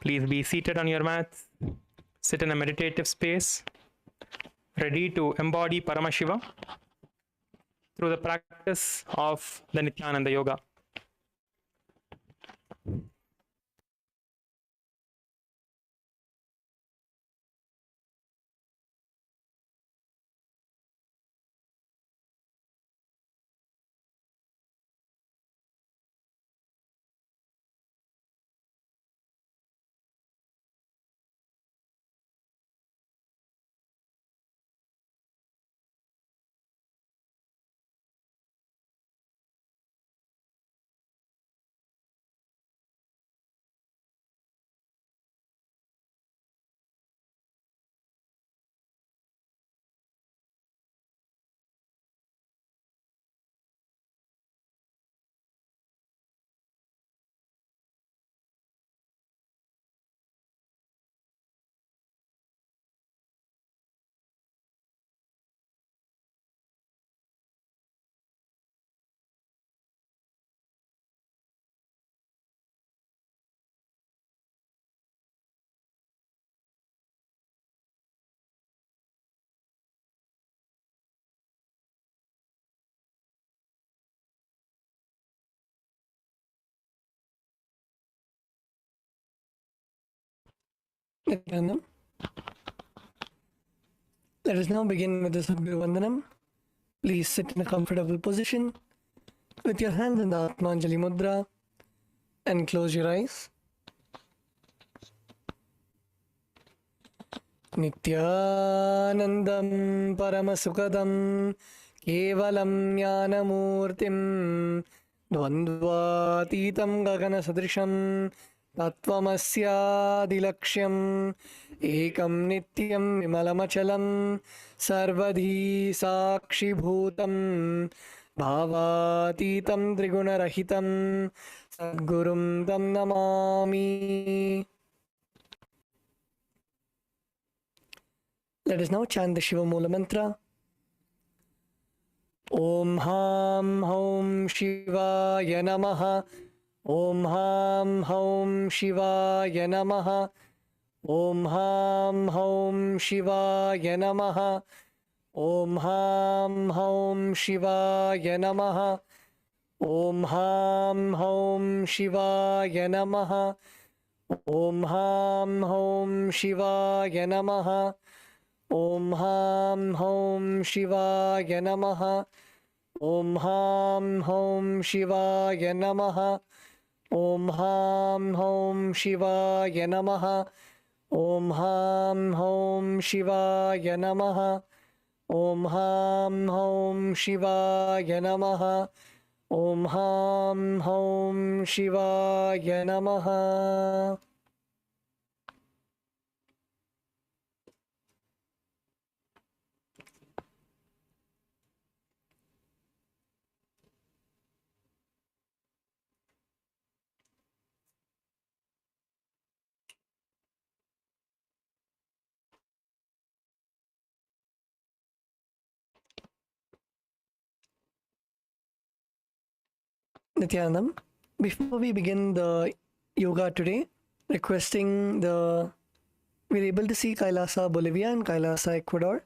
Please be seated on your mats. Sit in a meditative space, ready to embody Paramashiva through the practice of the Nithyananda Yoga. Nithyananda. Let us now begin with the Sadguru Vandanam. Please sit in a comfortable position with your hands in the Atmanjali Mudra and close your eyes. Nithyanandam Paramasukadam Kevalam Jnanamurtim Dvandvatitam Gagana Sadrisham Tattvamasyadilaksham Ekam Nityam Vimalamachalam Sarvadhi Sakshibhutam Bhavatitam Trigunarahitam Sadgurum Tam Namami. Let us now chant the Shiva Mula Mantra. Om Ham Hom Shivaya Namaha. Om Ham Hom Shivaya Namaha. Om Ham Hom Shivaya Namaha. Om Ham Hom Shivaya Namaha. Om Ham Hom Shivaya Namaha. Om Ham Hom Shivaya Namaha. Om Ham Hom Shivaya Namaha. Om Ham Hom Shivaya Namaha. Om Ham Hom Shivaya Namaha. Om Ham Hom Shivaya Namaha. Om Ham Hom Shivaya Namaha. Om Ham Hom Shivaya Namaha. Nithyanandam, before we begin the yoga today, we're able to see Kailasa, Bolivia and Kailasa, Ecuador.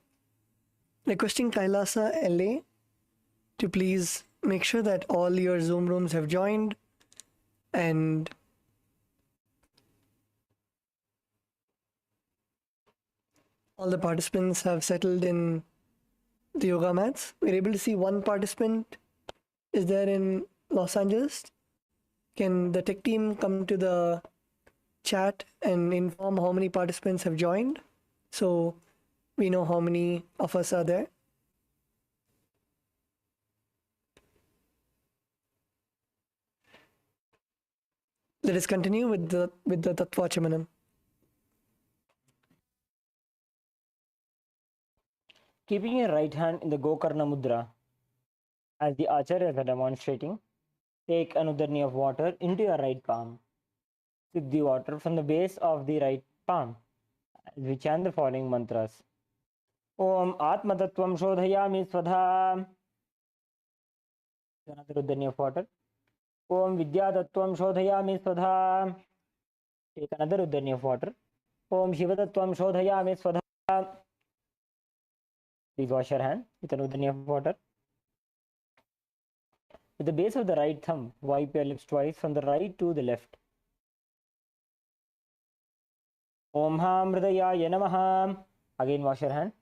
Requesting Kailasa, LA to please make sure that all your Zoom rooms have joined and all the participants have settled in the yoga mats. We're able to see one participant is there in Los Angeles. Can the tech team come to the chat and inform how many participants have joined so we know how many of us are there? Let us continue with the Tattvachamanan. Keeping your right hand in the Gokarna Mudra, as the acharyas are demonstrating, take another knee of water into your right palm. Sip the water from the base of the right palm. As we chant the following mantras. Om Atmatattvam Shodhayami Svadha. Another knee of water. Om Vidyatattvam Shodhayami Svadha. Take another Udarni of water. Om Shivatatvam Shodhayami Swadha. Please wash your hand with an Udarni of water. With the base of the right thumb, wipe your lips twice from the right to the left. Om Ham Hridayaya Namaha. Again wash your hand.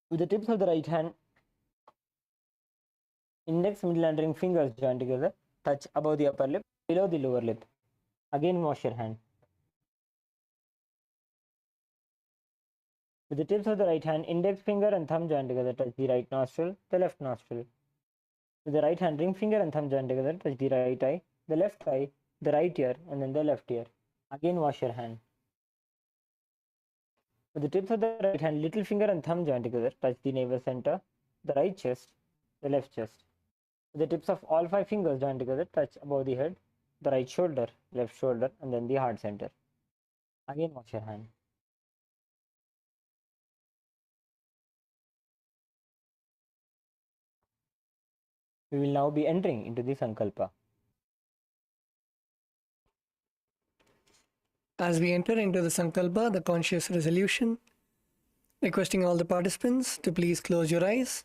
With the tips of the right hand, index, middle and ring fingers join together. Touch above the upper lip, below the lower lip. Again wash your hand. With the tips of the right hand, index finger and thumb join together. Touch the right nostril, the left nostril. With the right hand, ring finger and thumb join together. Touch the right eye, the left eye, the right ear, and then the left ear. Again wash your hand. With the tips of the right hand, little finger and thumb join together. Touch the navel center, the right chest, the left chest. With the tips of all 5 fingers join together. Touch above the head, the right shoulder, left shoulder, and then the heart center. Again wash your hand. We will now be entering into the Sankalpa. As we enter into the Sankalpa, the conscious resolution, requesting all the participants to please close your eyes.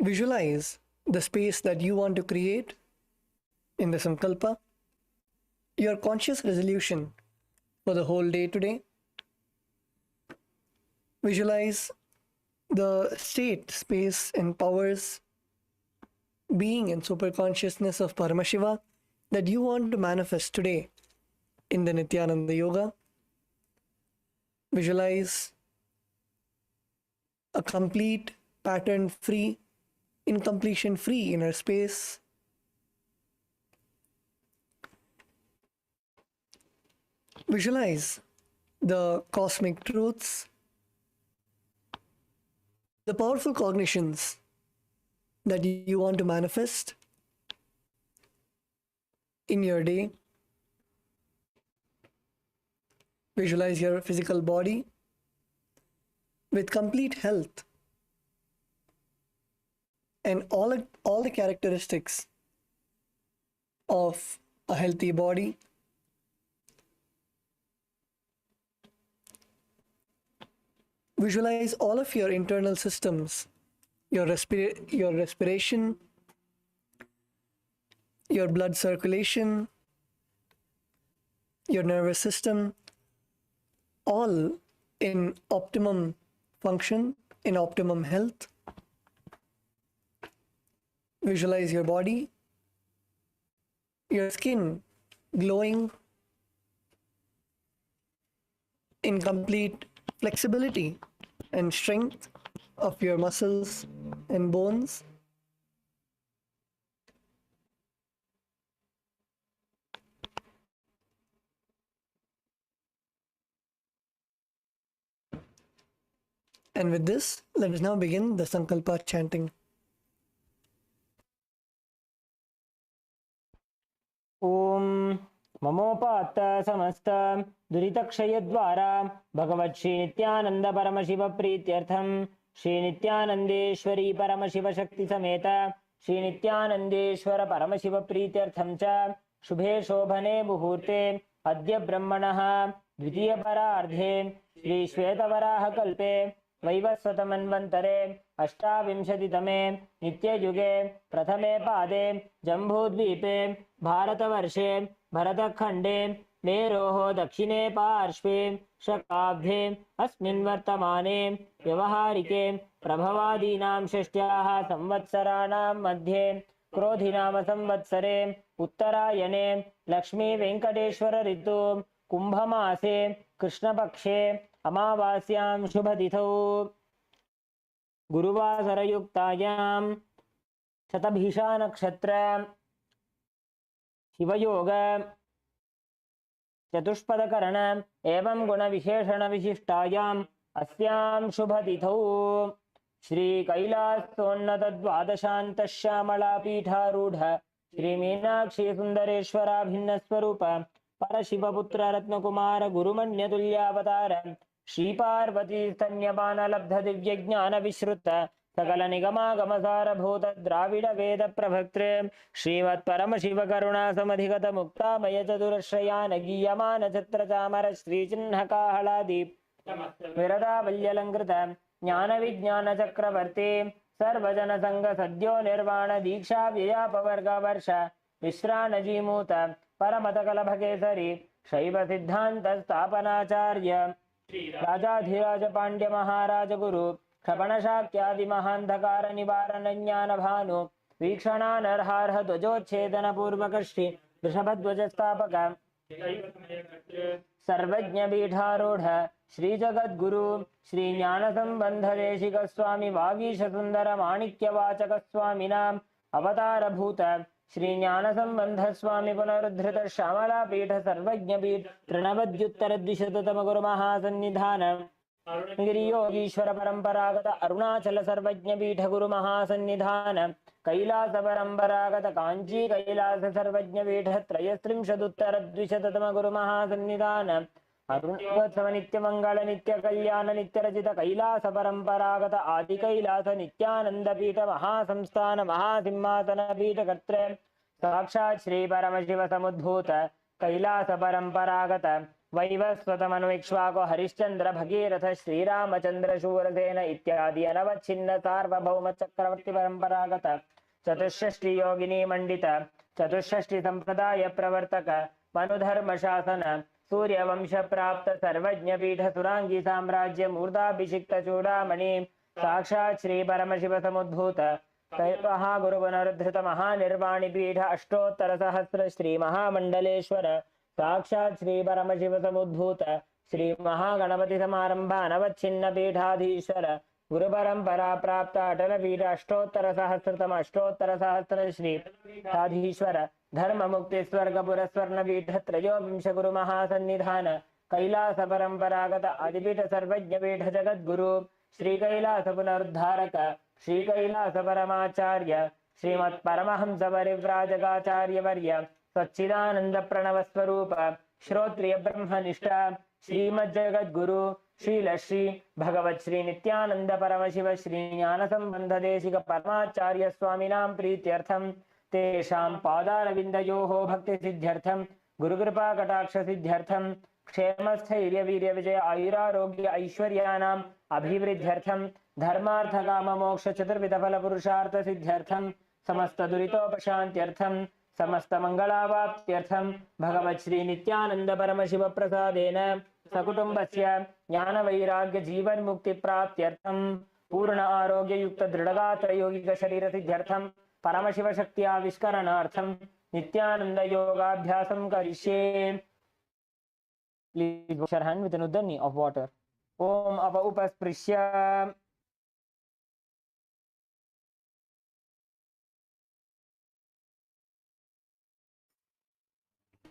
Visualize the space that you want to create in the Sankalpa, your conscious resolution for the whole day today. Visualize the state, space, and powers, being, and super consciousness of Paramashiva that you want to manifest today in the Nithyananda Yoga. Visualize a complete, pattern-free, incompletion-free inner space. Visualize the cosmic truths, the powerful cognitions that you want to manifest in your day. Visualize your physical body with complete health and all the characteristics of a healthy body. Visualize all of your internal systems, your respiration, your blood circulation, your nervous system, all in optimum function, in optimum health. Visualize your body, your skin glowing in complete flexibility and strength of your muscles and bones. And with this, let us now begin the Sankalpa chanting. Om Mamopata Samasta Duritakshayadvara Bhagavat Shri Nithyananda Paramashiva Prityartham Shri Nithyanandeshwari Paramashiva Shakti Sameta Shri Nithyanandeshwara Paramashiva Prityartham Cha Shubhe Shobhane Muhurte Adya Brahmanaha Dvitiya Parardhe Shri Shvetavaraha Kalpe वैवस्वतमन्वन्तरे अष्टाविंशतितमे नित्ययुगे प्रथमे पादे जम्बूद्वीपे भारतवर्षे भरतखण्डे मेरोः दक्षिणे पार्श्वे शकाब्दे अस्मिन् वर्तमाने व्यवहारिके प्रभवादीनां षष्ट्याः संवत्सराणां मध्ये क्रोधिनाम संवत्सरे उत्तरायणे लक्ष्मी वेङ्कटेश्वर ऋतु कुम्भमासे कृष्णपक्षे अमावास्यां शुभतिथौ गुरुवासरयुक्तायां शतभिषा नक्षत्र शिवयोग चतुष्पदकरण एवं गुणविशेषण विशिष्टायाम् अस्यां शुभतिथौ श्री कैलासोन्नत द्वादशान्त श्यामला पीठारूढ़ श्री मीनाक्षी सुंदरेश्वराभिन्न स्वरूप परशिवपुत्र रत्नकुमार गुरुमन्यतुल्यावतार श्री पार्वती स्तन्यपान लब्ध दिव्य ज्ञान विश्रुत सकल निगमागमसारभूत द्राविड वेद प्रभक्त्रे श्रीमत् परम शिव करुणा समधिगत मुक्तामय चतुरश्रयान गीयमान छत्र चामर श्रीचिह्न काहलादि विरदा वल्यलंकृत ज्ञान विज्ञान चक्रवर्ती सर्वजन संग सद्यो निर्वाण दीक्षा व्ययापवर्ग वर्ष विश्रान जीमूत परमत कलभकेसरी शैव सिद्धांत स्थापनाचार्य राजाधिराज पांड्य महाराज गुरु क्षपण शाक्यादि महांधकार निवारण ज्ञान भानु वीक्षणा नरहारह ध्वजोच्छेदन पूर्वक श्री वृषभध्वज स्थापक सर्वज्ञ पीठारूढ़ श्री जगद्गुरु श्री ज्ञान संबंध देशिक स्वामी वागीश सुंदर माणिक्य वाचक स्वामी नाम अवतार भूत श्री ज्ञान संबंध स्वामी पुनरुद्धृत श्यामला पीठ सर्वज्ञ पीठ तृणवद्युत्तर द्विशततम गुरु महासन्निधान गिरियोगीश्वर परंपरागत अरुणाचल सर्वज्ञ पीठ गुरु महासन्निधान कैलास परंपरागत कांची कैलास सर्वज्ञ पीठ त्रयस्त्रिंशदुत्तर द्विशततम गुरु महासन्निधान अरुणोत्सव नित्य मंगल नित्य कल्याण नित्य रचित कैलास परंपरागत आदि कैलास नित्यानंद पीठ महासंस्थान महासिंहासन पीठ कर्त्र साक्षात् श्री परम शिव समुद्भूत कैलास परंपरागत वैवस्वत मनुक्ष्वाको हरिश्चंद्र भगीरथ श्रीरामचंद्र शूरसेन इत्यादि अनवच्छिन्न सार्वभौम चक्रवर्ती परंपरागत चतुष्षष्टि योगिनी मंडित चतुष्षष्टि संप्रदाय प्रवर्तक मनुधर्म शासन सूर्यवंश प्राप्त सर्वज्ञ पीठ सुरांगी साम्राज्य मूर्धाभिषिक्त चूड़ामणि साक्षात् श्री परम शिव समुद्भूत महागुरु पुनरुद्धृत महानिर्वाणि पीठ अष्टोत्तर सहस्र श्री महामंडलेश्वर साक्षात् श्री परम शिव समुद्भूत श्री महागणपति समारंभ अनवच्छिन्न पीठाधीश्वर गुरु परंपरा प्राप्त अटल पीठ अष्टोत्तर सहस्र श्री पीठाधीश्वर धर्म मुक्ति स्वर्ग पुरस्वर्ण पीठ त्रयोविंश गुरु महासन्निधान कैलास परंपरागत आदिपीठ सर्वज्ञ पीठ जगद्गुरु श्री कैलास पुनरुद्धारक श्री कैलास परमाचार्य श्रीमत् परमहंस परिव्राजकाचार्य वर्य सच्चिदानंद प्रणव स्वरूप श्रोत्रिय ब्रह्मनिष्ठा श्रीमद् जगद्गुरु श्रील श्री भगवत श्री नित्यानंद परम शिव श्री ज्ञान संबंध देशिक परमाचार्य स्वामिनां प्रीत्यर्थम तेषां पादारविन्दयोः भक्ति सिद्ध्यर्थम गुरुकृपा कटाक्ष सिद्ध्यर्थम क्षेम स्थैर्य वीर्य विजय आयुरारोग्य ऐश्वर्यानाम् अभिवृद्ध्यर्थम धर्मार्थ काम मोक्ष चतुर्विध फल पुरुषार्थ सिद्ध्यर्थम समस्त दुरितोपशान्त्यर्थम समस्त मंगलावाप्त्यर्थम भगवत् श्री नित्यानंद परम शिव प्रसादेन सकुटुंबस्य ज्ञान वैराग्य जीवन मुक्ति प्राप्त्यर्थम पूर्ण आरोग्य युक्त दृढ़गात्र यौगिक शरीर सिद्ध्यर्थम परम शिव शक्ति आविष्करणार्थम नित्यानंद योगाभ्यासम करिष्ये. Please wash your hand with an uddani of water. Om apa upasprisya.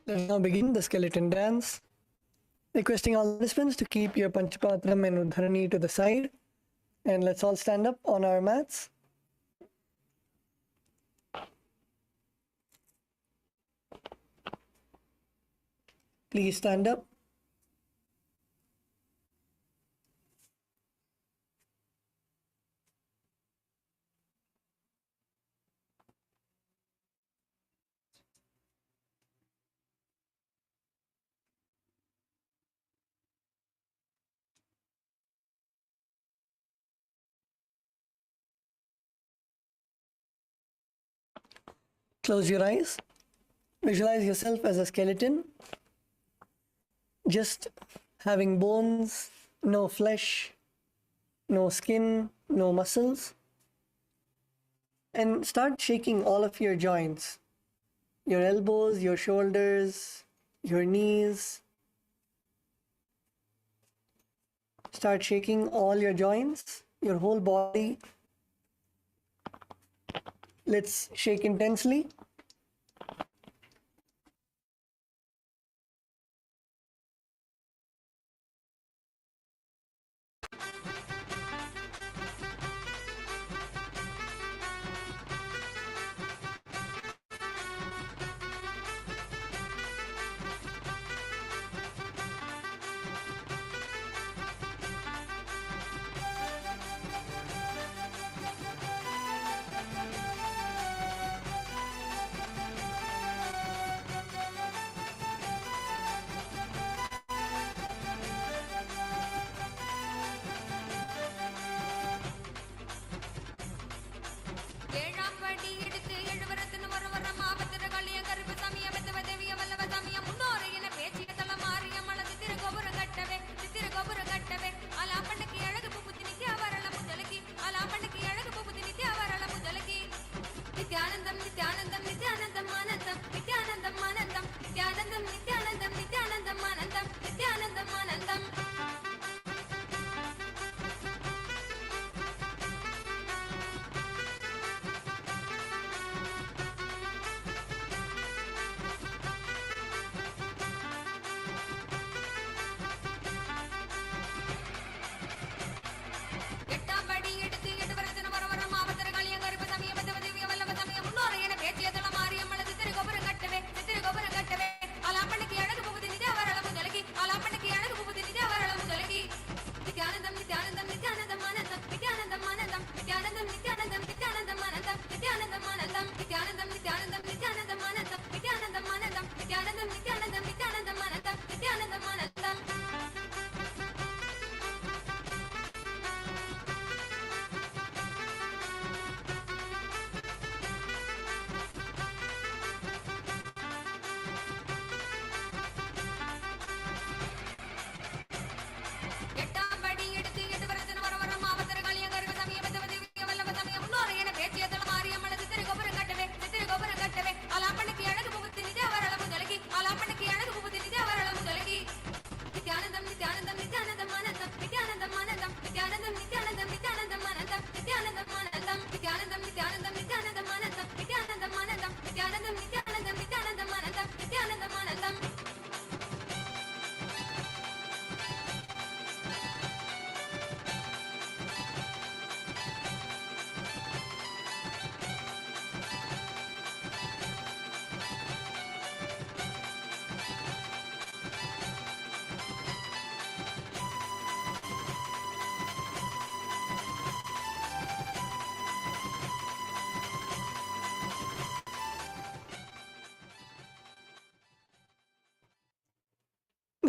Let's now begin the skeleton dance. Requesting all participants to keep your Panchapatram and Uddharani to the side. And let's all stand up on our mats. Please stand up. Close your eyes. Visualize yourself as a skeleton, just having bones, no flesh, no skin, no muscles. And start shaking all of your joints, your elbows, your shoulders, your knees. Start shaking all your joints, your whole body. Let's shake intensely.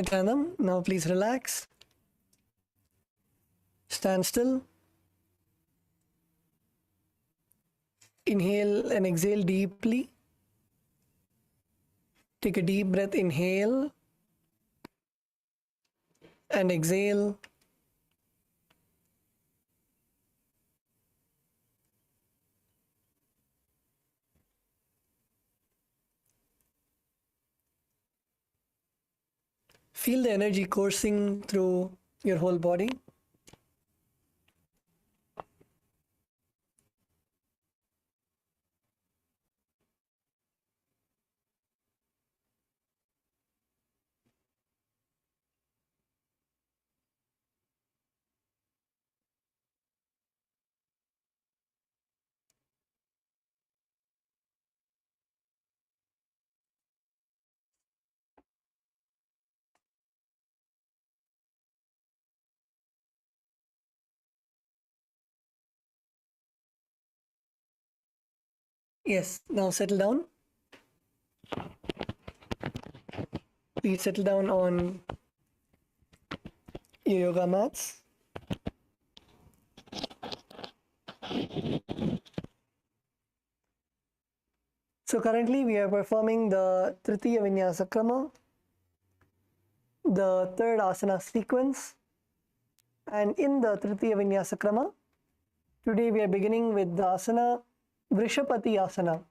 Nithyananda, now please relax. Stand still. Inhale and exhale deeply. Take a deep breath, inhale and exhale. Feel the energy coursing through your whole body. Yes, now settle down. Please settle down on your yoga mats. So currently we are performing the Trithiya Vinyasa Krama, the third asana sequence. And in the Trithiya Vinyasa Krama, today we are beginning with the asana Vrishapati Asana.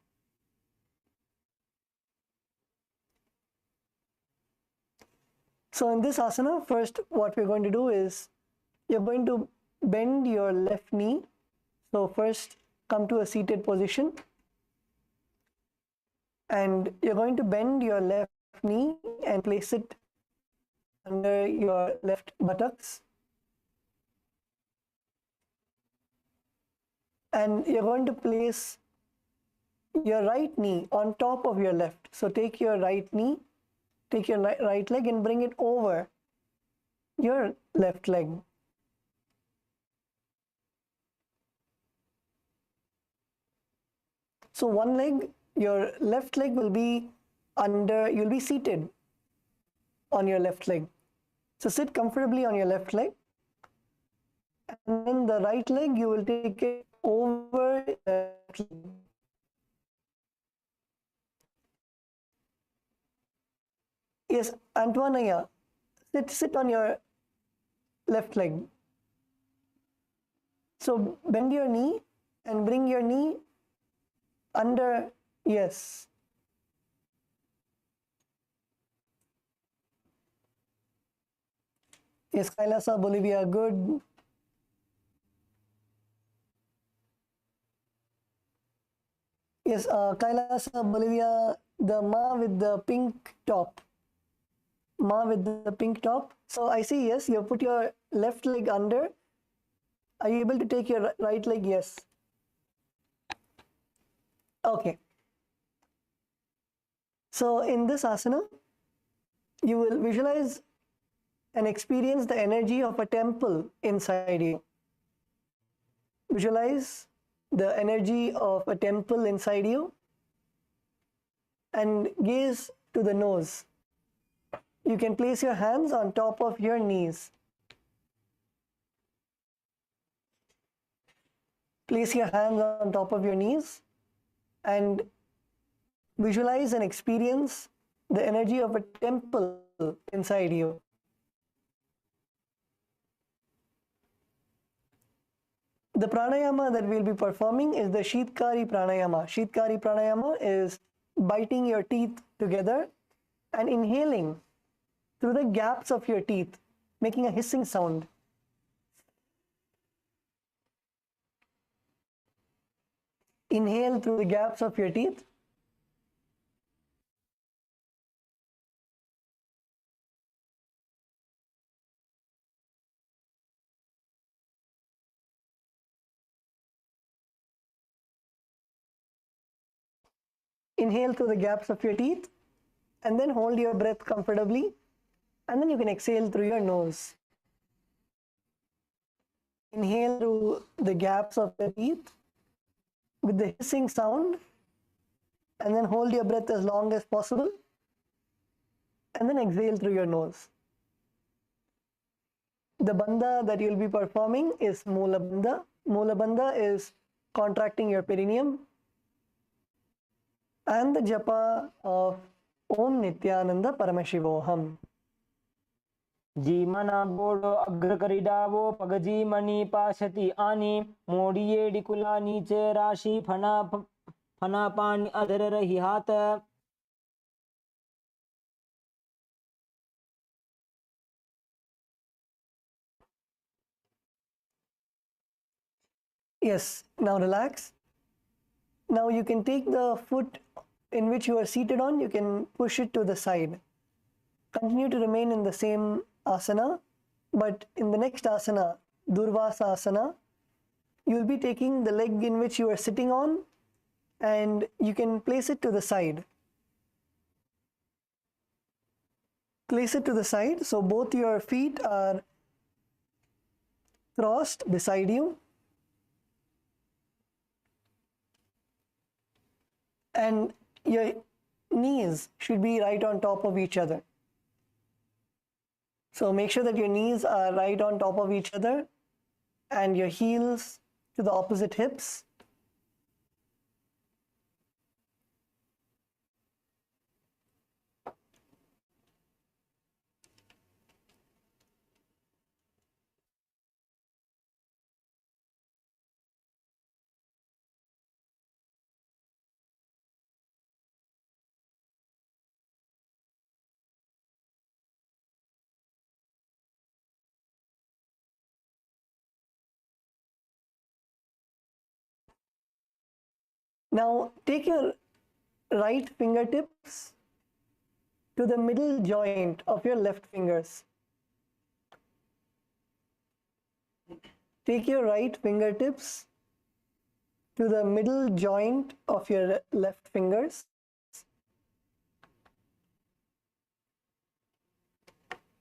So in this asana, first what we're going to do is you're going to bend your left knee. So first come to a seated position and you're going to bend your left knee and place it under your left buttocks. And you're going to place your right knee on top of your left. So take your right knee, take your right leg and bring it over your left leg. So one leg, your left leg will be under, you'll be seated on your left leg. So sit comfortably on your left leg. And then the right leg, you will take it over the left leg. Yes, Antoinaya, sit on your left leg. So bend your knee and bring your knee under, yes. Yes, Kailasa, Bolivia, good. Yes, Kailasa, Bolivia, the Ma with the pink top. Ma with the pink top. So I see, yes, you put your left leg under. Are you able to take your right leg? Yes. Okay. So in this asana, you will visualize and experience the energy of a temple inside you. Visualize the energy of a temple inside you and gaze to the nose. You can place your hands on top of your knees. Place your hands on top of your knees and visualize and experience the energy of a temple inside you. The pranayama that we'll be performing is the Sheetkari pranayama. Sheetkari pranayama is biting your teeth together and inhaling through the gaps of your teeth, making a hissing sound. Inhale through the gaps of your teeth. Inhale through the gaps of your teeth and then hold your breath comfortably and then you can exhale through your nose. Inhale through the gaps of the teeth with the hissing sound and then hold your breath as long as possible and then exhale through your nose. the bandha that you'll be performing is Mula Bandha. Mula Bandha is contracting your perineum. And the japa of Om Nithyananda Paramashivoham. जीमना Bodo अग्रकरिडावो पगजी मणि पाशति आनी मोड़िये डिकुला नीचे राशि फना पानी अधर रही हाथ. Yes, now relax. Now you can take the foot in which you are seated on, you can push it to the side. Continue to remain in the same asana, but in the next asana, Durvasa asana, you will be taking the leg in which you are sitting on and you can place it to the side. Place it to the side so both your feet are crossed beside you. And your knees should be right on top of each other. So make sure that your knees are right on top of each other and your heels to the opposite hips. Now take your right fingertips to the middle joint of your left fingers. Take your right fingertips to the middle joint of your left fingers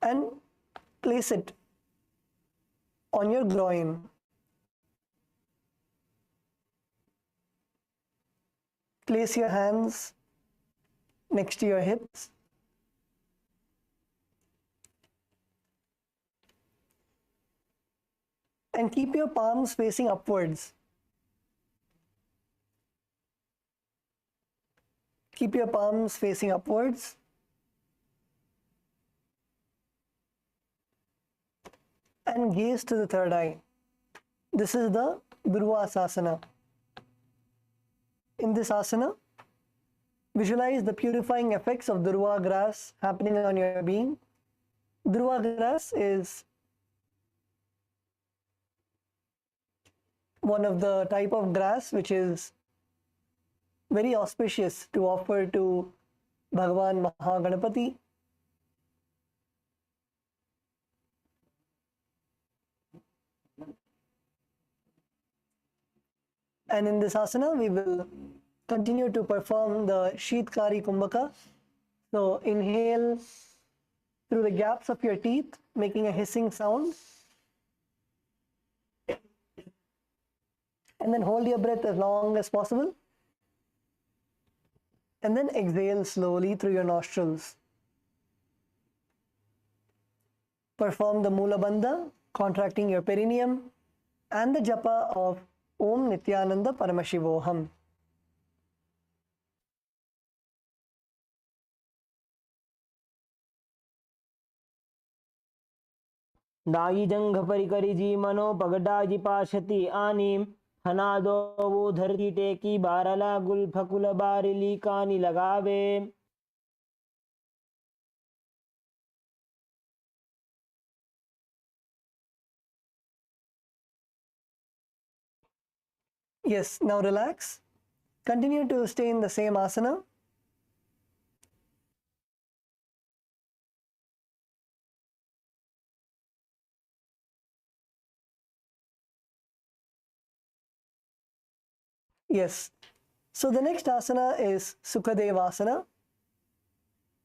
and place it on your groin. Place your hands next to your hips. And keep your palms facing upwards. Keep your palms facing upwards. And gaze to the third eye. This is the Durvasasana. In this asana, visualize the purifying effects of Durva grass happening on your being. Durva grass is one of the type of grass which is very auspicious to offer to Bhagavan Mahaganapati. And in this asana, we will continue to perform the Sheetkari Kumbhaka. So inhale through the gaps of your teeth, making a hissing sound. And then hold your breath as long as possible. And then exhale slowly through your nostrils. Perform the Mula Bandha, contracting your perineum, and the japa of Om Nithyananda Paramashivoham. दाई जंघ परिकरी जी मनो पगडाजी पाशति आनीम हनादो वो धरती टेकी बारला गुल फकुल बारिली कानी लगावे. Yes, now relax. Continue to stay in the same asana. Yes. So the next asana is Sukadevasana.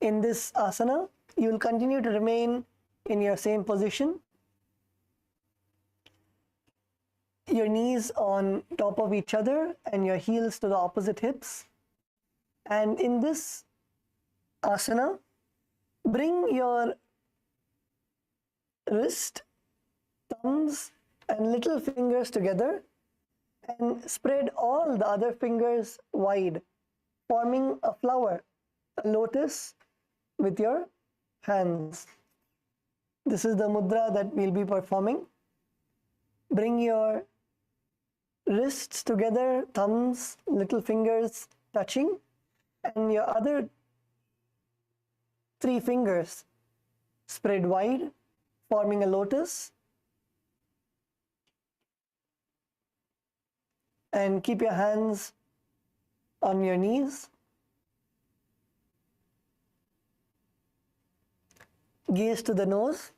In this asana, you will continue to remain in your same position. Your knees on top of each other and your heels to the opposite hips. And in this asana, bring your wrist thumbs and little fingers together and spread all the other fingers wide, forming a flower, a lotus with your hands. This is the mudra that we'll be performing. Bring your wrists together, thumbs, little fingers touching, and your other 3 fingers spread wide, forming a lotus. And keep your hands on your knees. Gaze to the nose.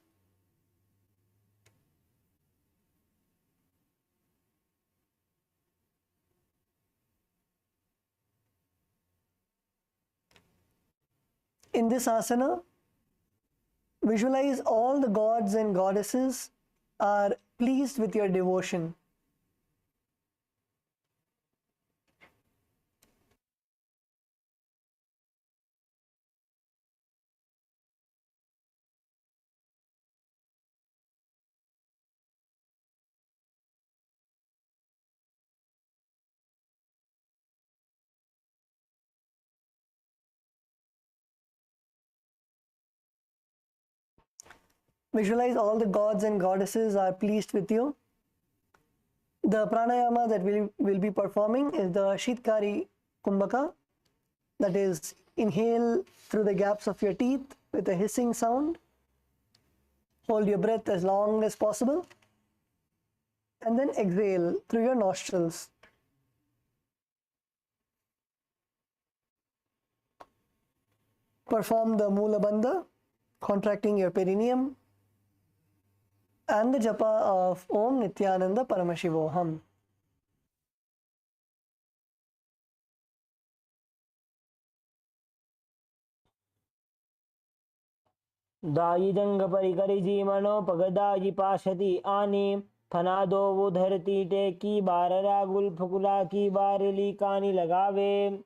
In this asana, visualize all the gods and goddesses are pleased with your devotion. Visualize all the gods and goddesses are pleased with you. The pranayama that we'll be performing is the Shitkari Kumbhaka, that is, inhale through the gaps of your teeth with a hissing sound. Hold your breath as long as possible, and then exhale through your nostrils. Perform the Mula Bandha, contracting your perineum, and the japa of Om Nithyananda Paramashivoham. दायिदंग परिकरिजी मनो पगदायि पाशति आने फनादो वो धरती टेकी बाररा गुल फुकुला की बारली कानी लगावे.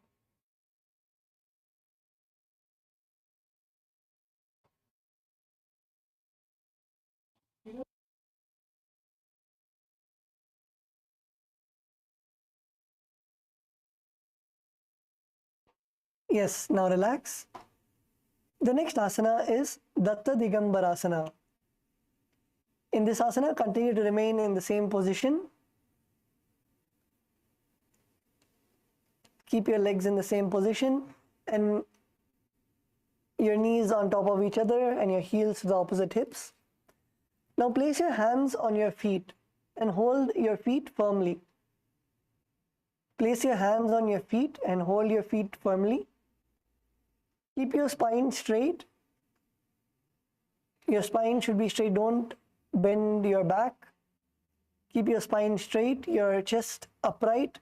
Yes, now relax. The next asana is Datta Digambarasana. In this asana, continue to remain in the same position. Keep your legs in the same position and your knees on top of each other and your heels to the opposite hips. Now place your hands on your feet and hold your feet firmly. Place your hands on your feet and hold your feet firmly. Keep your spine straight. Your spine should be straight. Don't bend your back. Keep your spine straight, your chest upright.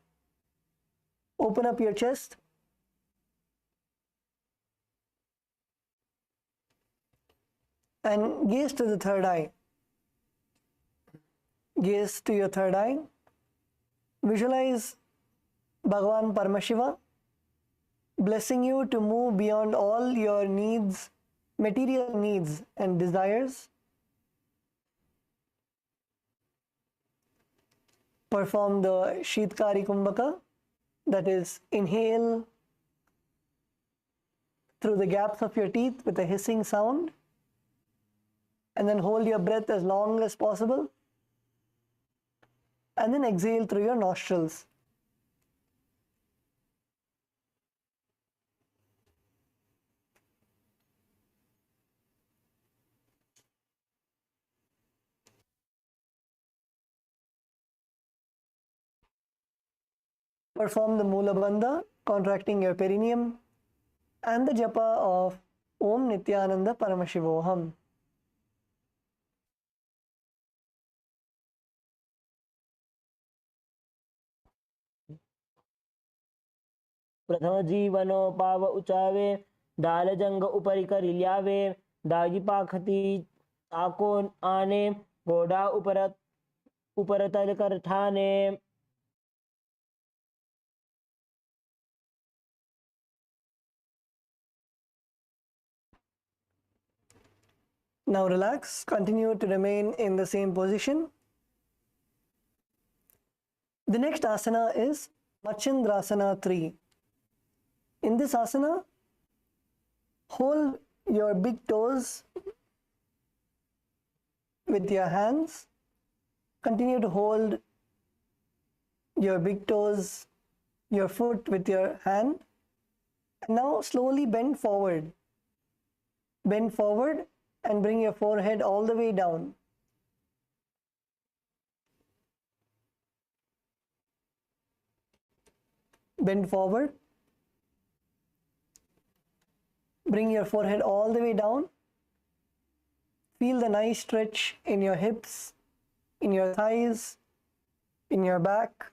Open up your chest. And gaze to the third eye. Gaze to your third eye. Visualize Bhagavan Paramashiva blessing you to move beyond all your needs, material needs and desires. Perform the Shitkari Kumbhaka, that is, inhale through the gaps of your teeth with a hissing sound, and then hold your breath as long as possible, and then exhale through your nostrils. Perform the Mula Bandha, contracting your perineum, and the japa of Om Nithyananda Paramashivoham. प्रथम जीवनो पाव उचावे डाल जंग उपरि करिल्यावे दागी पाखती ताको आने घोड़ा उपरतल कर ठाने. Now relax, continue to remain in the same position. The next asana is Machindrasana 3. In this asana, hold your big toes with your hands. Continue to hold your big toes, your foot with your hand. And now slowly bend forward. Bend forward and bring your forehead all the way down. Bend forward. Bring your forehead all the way down. Feel the nice stretch in your hips, in your thighs, in your back.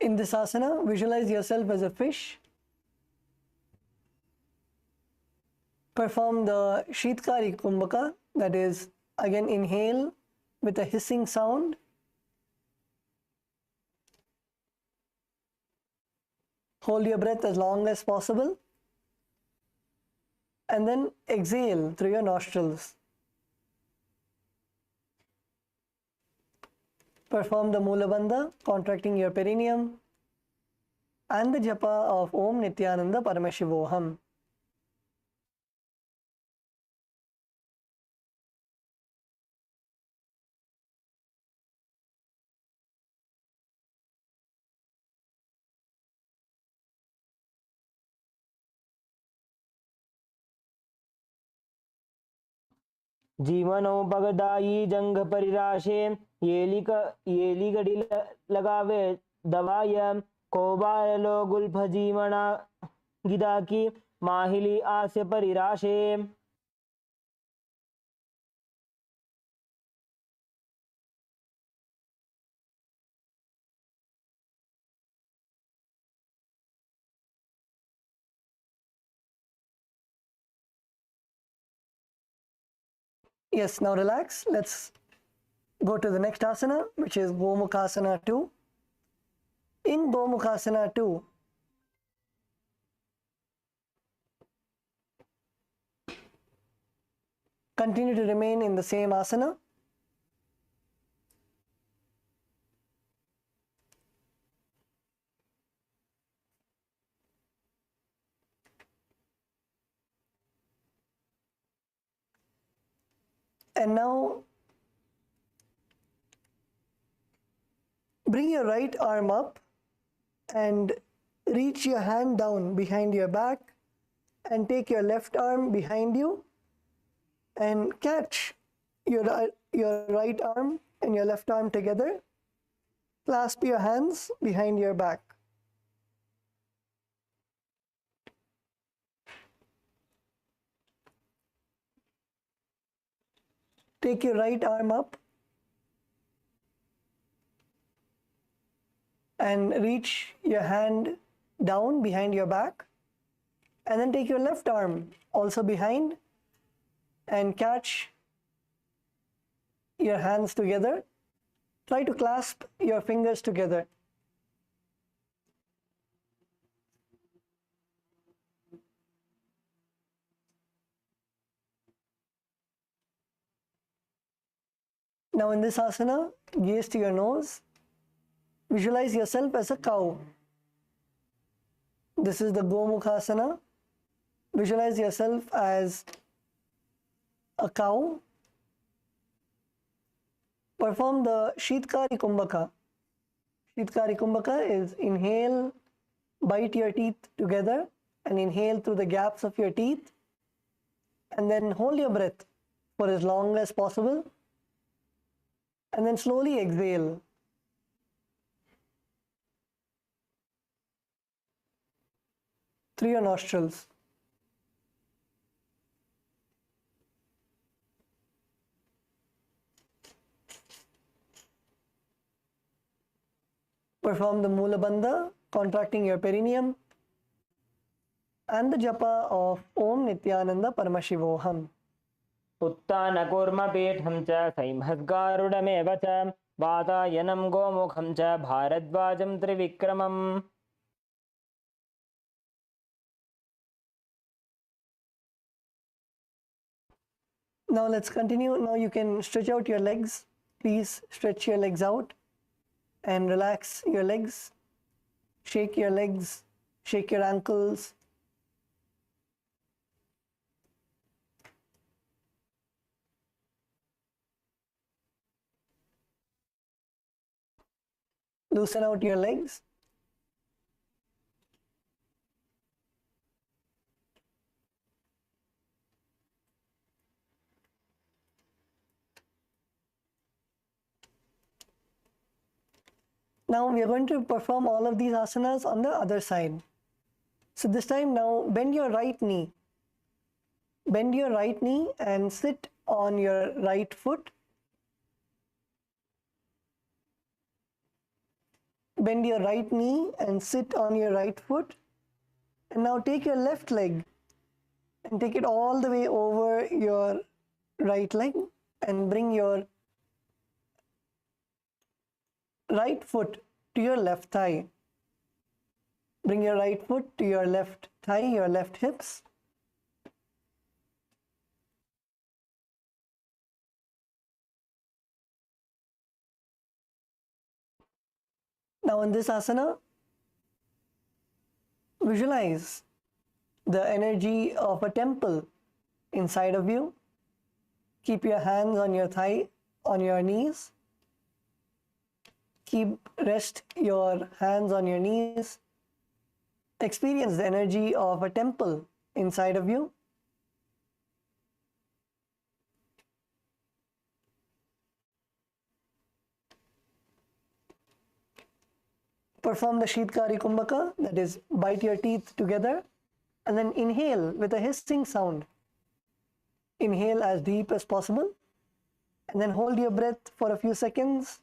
In this asana, visualize yourself as a fish. Perform the Shitkari Kumbhaka, that is, again inhale with a hissing sound. Hold your breath as long as possible. And then exhale through your nostrils. Perform the Mula Bandha, contracting your perineum, and the japa of Om Nithyananda Paramashivoham. जीवनोपगदायी जंघ परिराशे येली गड़ी लगावे दवाय कोबालो Gulf जीवना गिदा की माहिली आस्य परिराशे. Yes, now relax. Let's go to the next asana, which is Gomukhasana 2. In Gomukhasana 2, continue to remain in the same asana. And now bring your right arm up and reach your hand down behind your back and take your left arm behind you and catch your right arm and your left arm together. Clasp your hands behind your back. Take your right arm up and reach your hand down behind your back, and then take your left arm also behind and catch your hands together. Try to clasp your fingers together. Now in this asana, gaze to your nose. Visualize yourself as a cow. This is the Gomukhasana. Visualize yourself as a cow. Perform the Shitkari Kumbhaka. Shitkari Kumbhaka is inhale, bite your teeth together and inhale through the gaps of your teeth, and then hold your breath for as long as possible, and then slowly exhale. Through your nostrils. Perform the Mula Bandha, contracting your perineum, and the japa of Om Nithyananda Paramashivoham. उत्तानकूर्मपीठं च सैंहद्गारुडमेव च वातायनं गोमुखं च भारद्वाजं त्रिविक्रमम्. Now let's continue. Now you can stretch out your legs. Please stretch your legs out and relax your legs. Shake your legs, shake your ankles. Loosen out your legs. Now we are going to perform all of these asanas on the other side. So this time now bend your right knee. Bend your right knee and sit on your right foot. Bend your right knee and sit on your right foot. And now take your left leg and take it all the way over your right leg and bring your right foot to your left thigh. Bring your right foot to your left thigh, your left hips. Now in this asana, visualize the energy of a temple inside of you. Keep your hands on your thigh, on your knees. Rest your hands on your knees. Experience the energy of a temple inside of you. Perform the Sheetkari Kumbhaka, that is, bite your teeth together and then inhale with a hissing sound. Inhale as deep as possible and then hold your breath for a few seconds,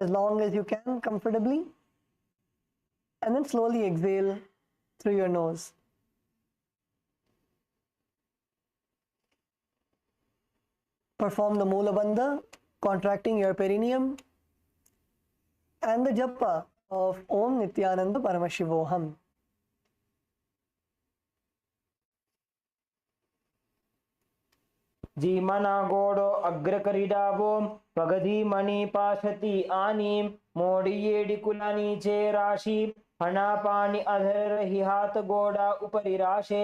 as long as you can comfortably, and then slowly exhale through your nose. Perform the Mula Bandha, contracting your perineum, and the japa of Om Nithyananda Paramashivoham. जीमनागोडो अग्रकरिडावो पगधीमणि पाशति आनीं मोडियेडि कुलानी चे राशि हनापानि अधरहि हाथ गोडा उपरि राशे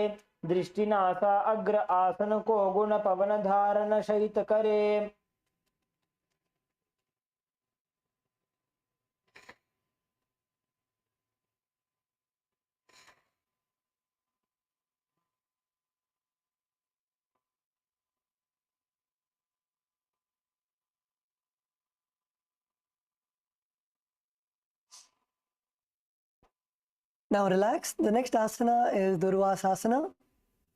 दृष्टिनासा अग्र आसन को गुण पवन धारण सहित करे. Now relax. The next asana is Durvasasana.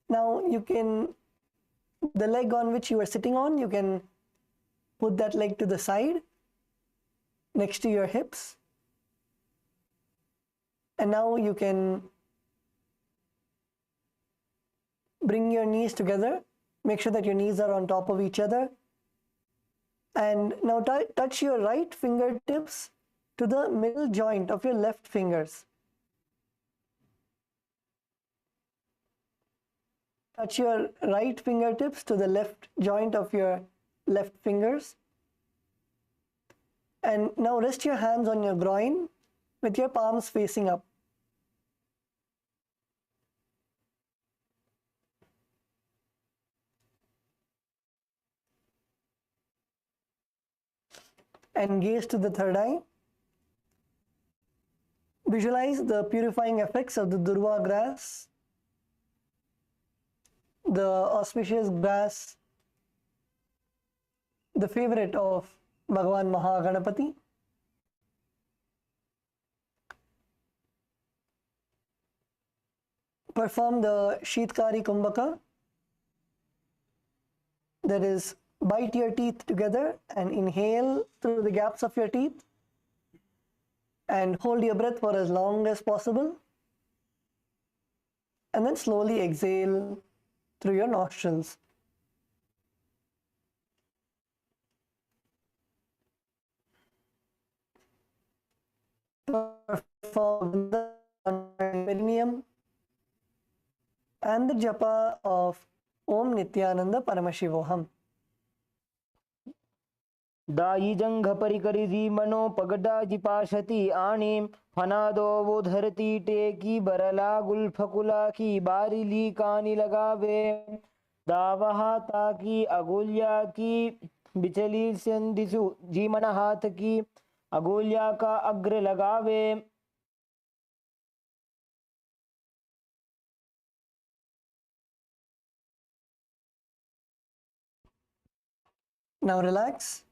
Now the leg on which you are sitting on, you can put that leg to the side next to your hips. And now you can bring your knees together. Make sure that your knees are on top of each other. And now touch your right fingertips to the middle joint of your left fingers. Touch your right fingertips to the left joint of your left fingers. And now rest your hands on your groin with your palms facing up. And gaze to the third eye. Visualize the purifying effects of the Durva grass, the auspicious grass, the favorite of Bhagavan Mahaganapati. Perform the Sheetkari Kumbhaka, that is, bite your teeth together and inhale through the gaps of your teeth. and hold your breath for as long as possible. And then slowly exhale through your nostrils. Perform the perineum and the japa of Om Nithyananda Paramashivoham. दाई जंघ परिकरिजी मनो पगडा जिपाशति आणीम फनादो वो धरती टेकी बरला गुलफकुला की बारिली कानी लगावे दावहा ताकी अगुल्या की बिचली संधिसु जीमन हाथ की अगुल्या का अग्र लगावे. Now relax.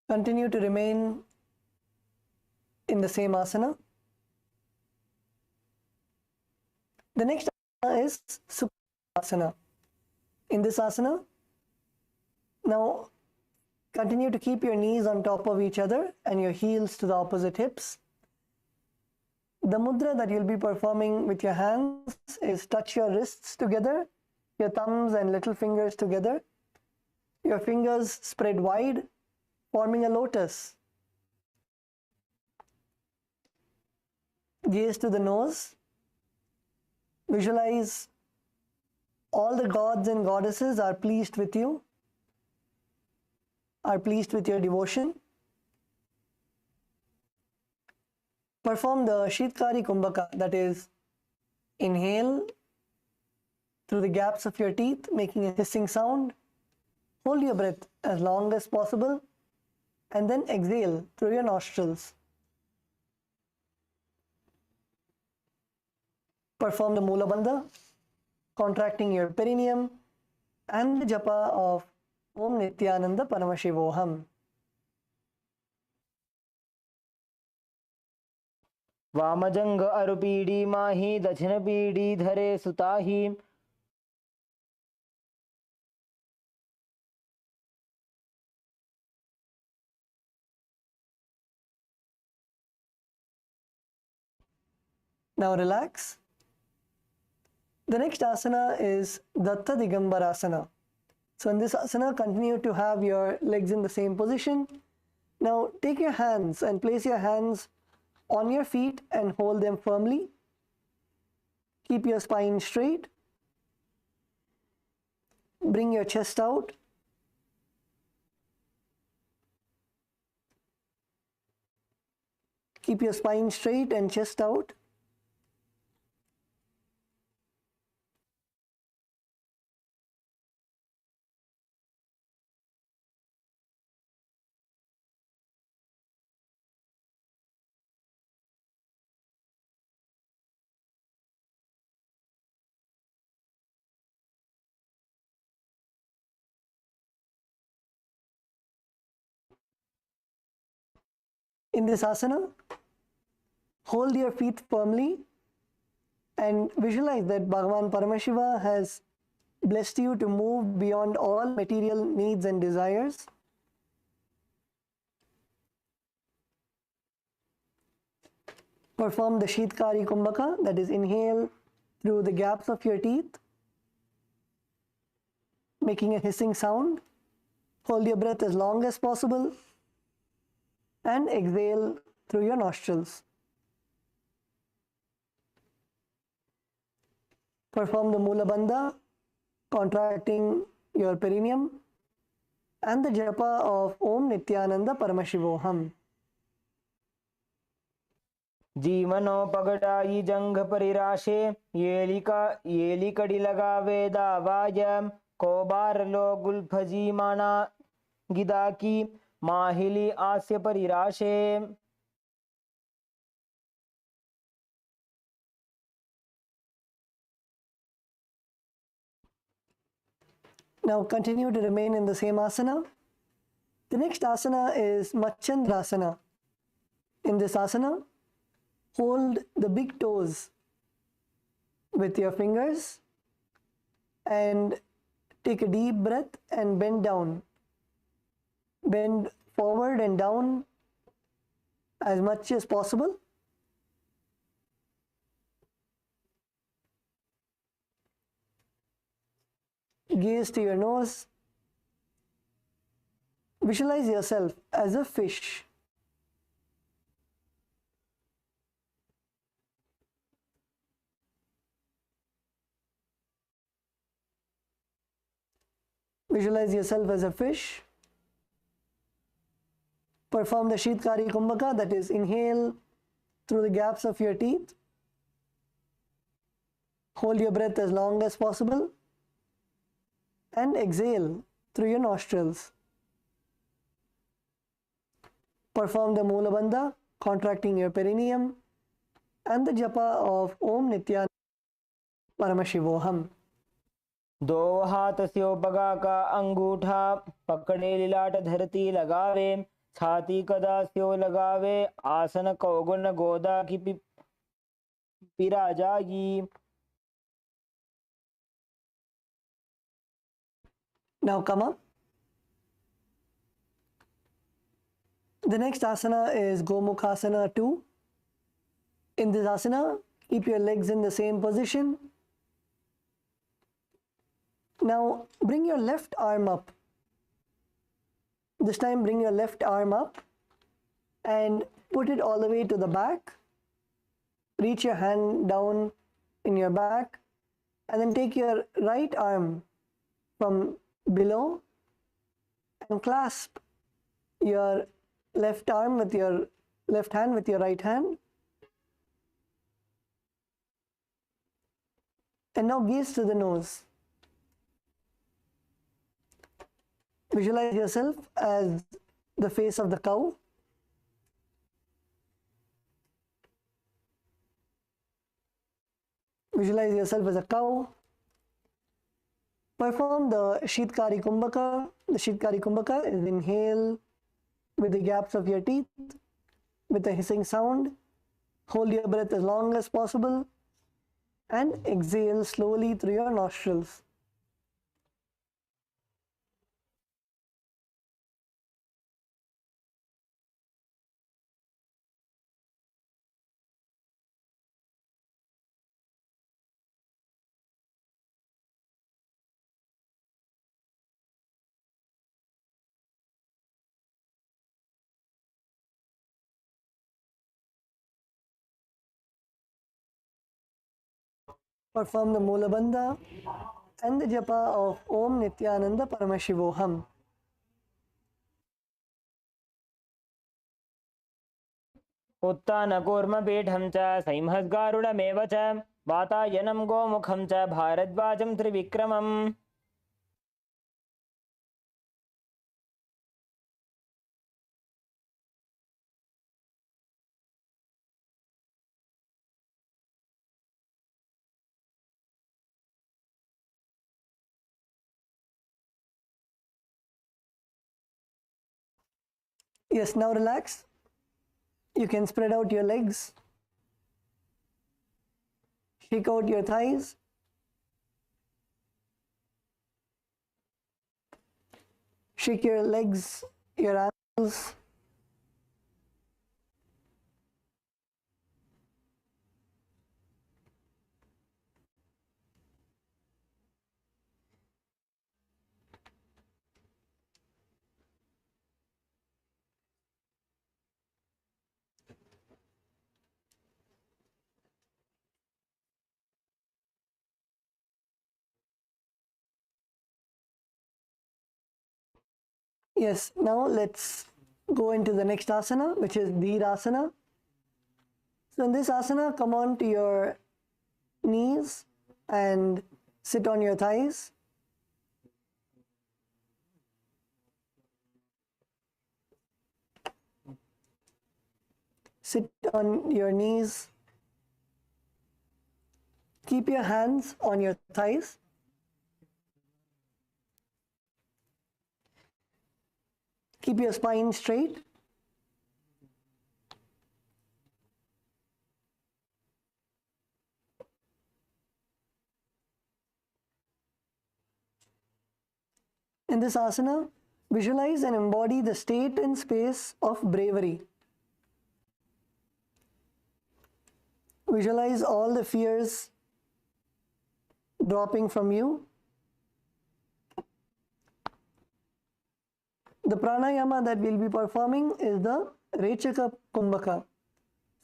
Continue to remain in the same asana. The next asana is Sukhasana. In this asana, now continue to keep your knees on top of each other and your heels to the opposite hips. The mudra that you'll be performing with your hands is touch your wrists together, your thumbs and little fingers together. Your fingers spread wide, forming a lotus. Gaze to the nose. Visualize all the gods and goddesses are pleased with you, are pleased with your devotion. Perform the Shitkari Kumbhaka, that is, inhale through the gaps of your teeth, making a hissing sound. Hold your breath as long as possible and then exhale through your nostrils. Perform the Mula Bandha, contracting your perineum and the japa of Om Nithyananda Paramashivoham. वामजंग अरुपीडी माही दक्षिण PD धरे सुताही. Now relax. The next asana is Datta Digambarasana. So in this asana, continue to have your legs in the same position. Now take your hands and place your hands on your feet and hold them firmly. Keep your spine straight. Bring your chest out. Keep your spine straight and chest out. In this asana, hold your feet firmly and visualize that Bhagavan Paramashiva has blessed you to move beyond all material needs and desires. Perform the Shitkari Kumbhaka, that is, inhale through the gaps of your teeth, making a hissing sound. Hold your breath as long as possible and exhale through your nostrils. Perform the Mula Bandha, contracting your perineum and the japa of Om Nithyananda Paramashivoham. जीवनो पगटाई जंघ परिराशे येली कड़ी लगावे दावायम कोबार लो गुल्फजी माना गिदा की माहिली आस्य परिराशे. Now continue to remain in the same asana. The next asana is Machandrasana. In this asana, hold the big toes with your fingers and take a deep breath and bend down. Bend forward and down as much as possible. Gaze to your nose. Visualize yourself as a fish. Visualize yourself as a fish. Perform the Shitkari Kumbhaka, that is, inhale through the gaps of your teeth. Hold your breath as long as possible. And exhale through your nostrils. Perform the Mula Bandha, contracting your perineum, and the japa of Om Nithyananda Paramashivoham. दो हाथ से पगा का अंगूठा पकड़े लिलाट धरती लगावे छाती कदा स्यो लगावे आसन कौगुण गोदा की पिरा जागी. Now come up. The next asana is Gomukhasana 2. In this asana, keep your legs in the same position. Now bring your left arm up. This time bring your left arm up and put it all the way to the back. Reach your hand down in your back and then take your right arm from below and clasp your left arm with your left hand with your right hand. And now gaze to the nose. Visualize yourself as the face of the cow. Visualize yourself as a cow. Perform the Shitkari Kumbhaka. The Shitkari Kumbhaka is inhale with the gaps of your teeth with a hissing sound. Hold your breath as long as possible and exhale slowly through your nostrils. Perform the Mula Bandha and the japa of Om Nithyananda Paramashivoham. उत्तानकूर्म पीठं च संहस्गारुडमेव च वातायनं गोमुखं च भारद्वाजं त्रिविक्रमम्. Yes, now relax. You can spread out your legs. Shake out your thighs. Shake your legs, your ankles. Yes, now let's go into the next asana, which is Dhirasana. So in this asana, come on to your knees and sit on your thighs. Sit on your knees. Keep your hands on your thighs. Keep your spine straight. In this asana, visualize and embody the state and space of bravery. Visualize all the fears dropping from you. The pranayama that we'll be performing is the Rechaka Kumbhaka.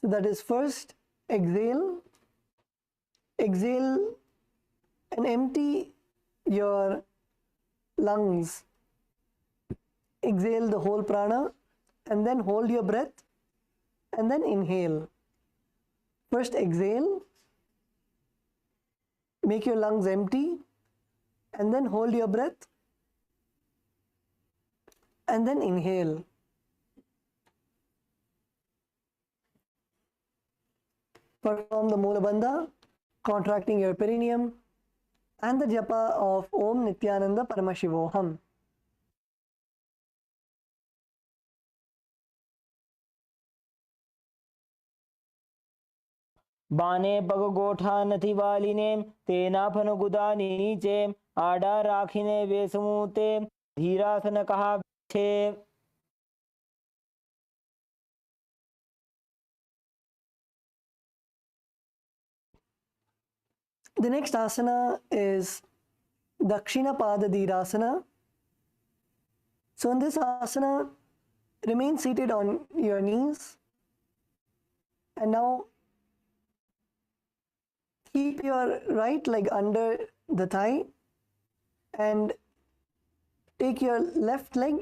So that is first exhale and empty your lungs. Exhale the whole prana and then hold your breath and then inhale. First exhale, make your lungs empty and then hold your breath and then inhale. Perform the Mula Bandha, contracting your perineum, and the japa of Om Nithyananda Paramashivoham. बाने पग गोठा नथी वालिने तेना fun गुदा नीचे आडा राखिने वेसमूते धीरासन कहा छे. The next asana is Dakshina Pada Dhirasana. So in this asana, remain seated on your knees and now keep your right leg under the thigh and take your left leg,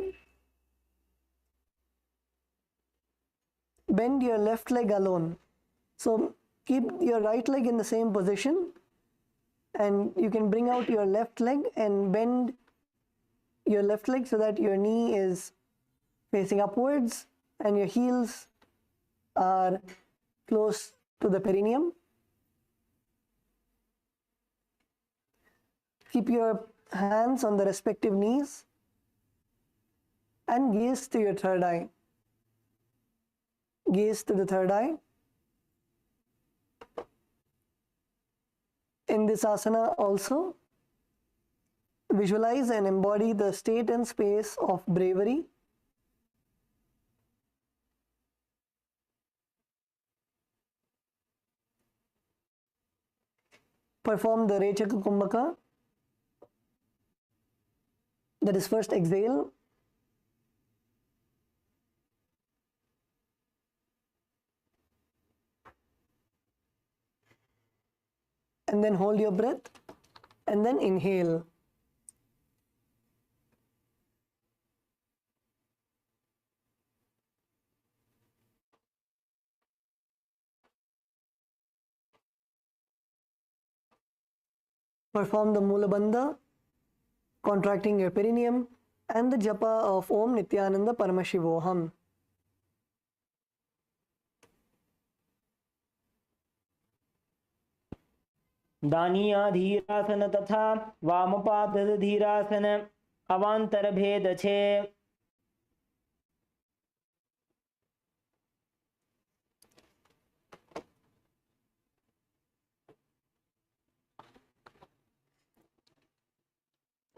bend your left leg alone. So keep your right leg in the same position and you can bring out your left leg and bend your left leg so that your knee is facing upwards and your heels are close to the perineum. Keep your hands on the respective knees and gaze to your third eye. Gaze to the third eye. In this asana also, visualize and embody the state and space of bravery. Perform the Rechaka Kumbhaka. That is first exhale. And then hold your breath and then inhale. Perform the Mula Bandha, contracting your perineum, and the japa of Om Nithyananda Paramashivoham. दानिया धीरासन तथा वामपाद धीरासन अवांतर भेद छे.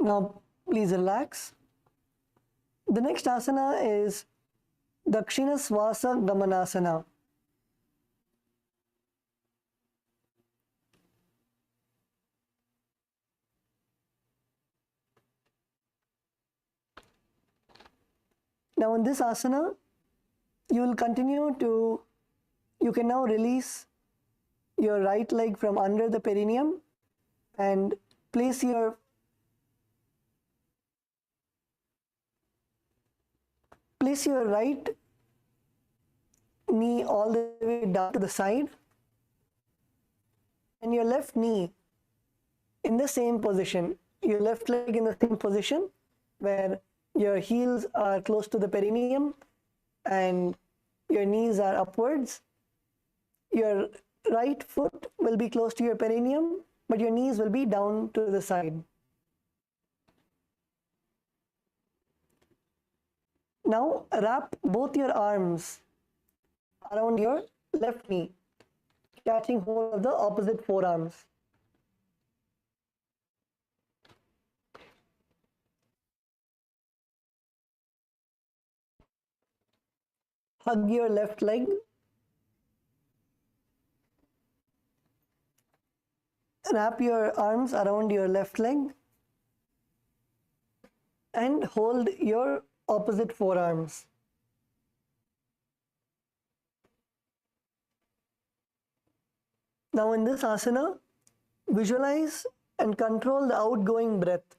Now please relax. The next asana is Dakshina Swasa Gamanasana. Now in this asana, you will continue to, you can now release your right leg from under the perineum and place your right knee all the way down to the side and your left knee in the same position, your left leg in the same position where your heels are close to the perineum and your knees are upwards. Your right foot will be close to your perineum, but your knees will be down to the side. Now wrap both your arms around your left knee, catching hold of the opposite forearms. Hug your left leg. Wrap your arms around your left leg and hold your opposite forearms. Now in this asana, visualize and control the outgoing breath.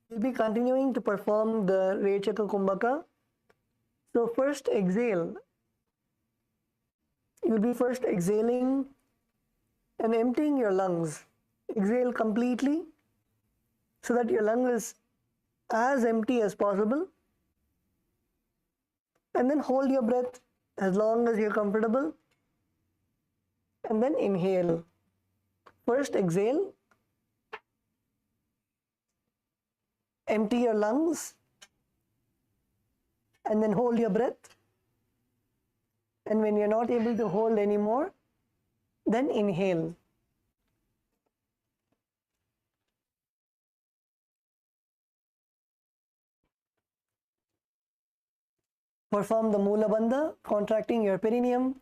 You'll be continuing to perform the Rechaka Kumbhaka. So first exhale. You'll be first exhaling and emptying your lungs. Exhale completely so that your lung is as empty as possible. And then hold your breath as long as you're comfortable. And then inhale. First exhale. Empty your lungs. And then hold your breath. And when you're not able to hold anymore, then inhale. Perform the Mula Bandha, contracting your perineum,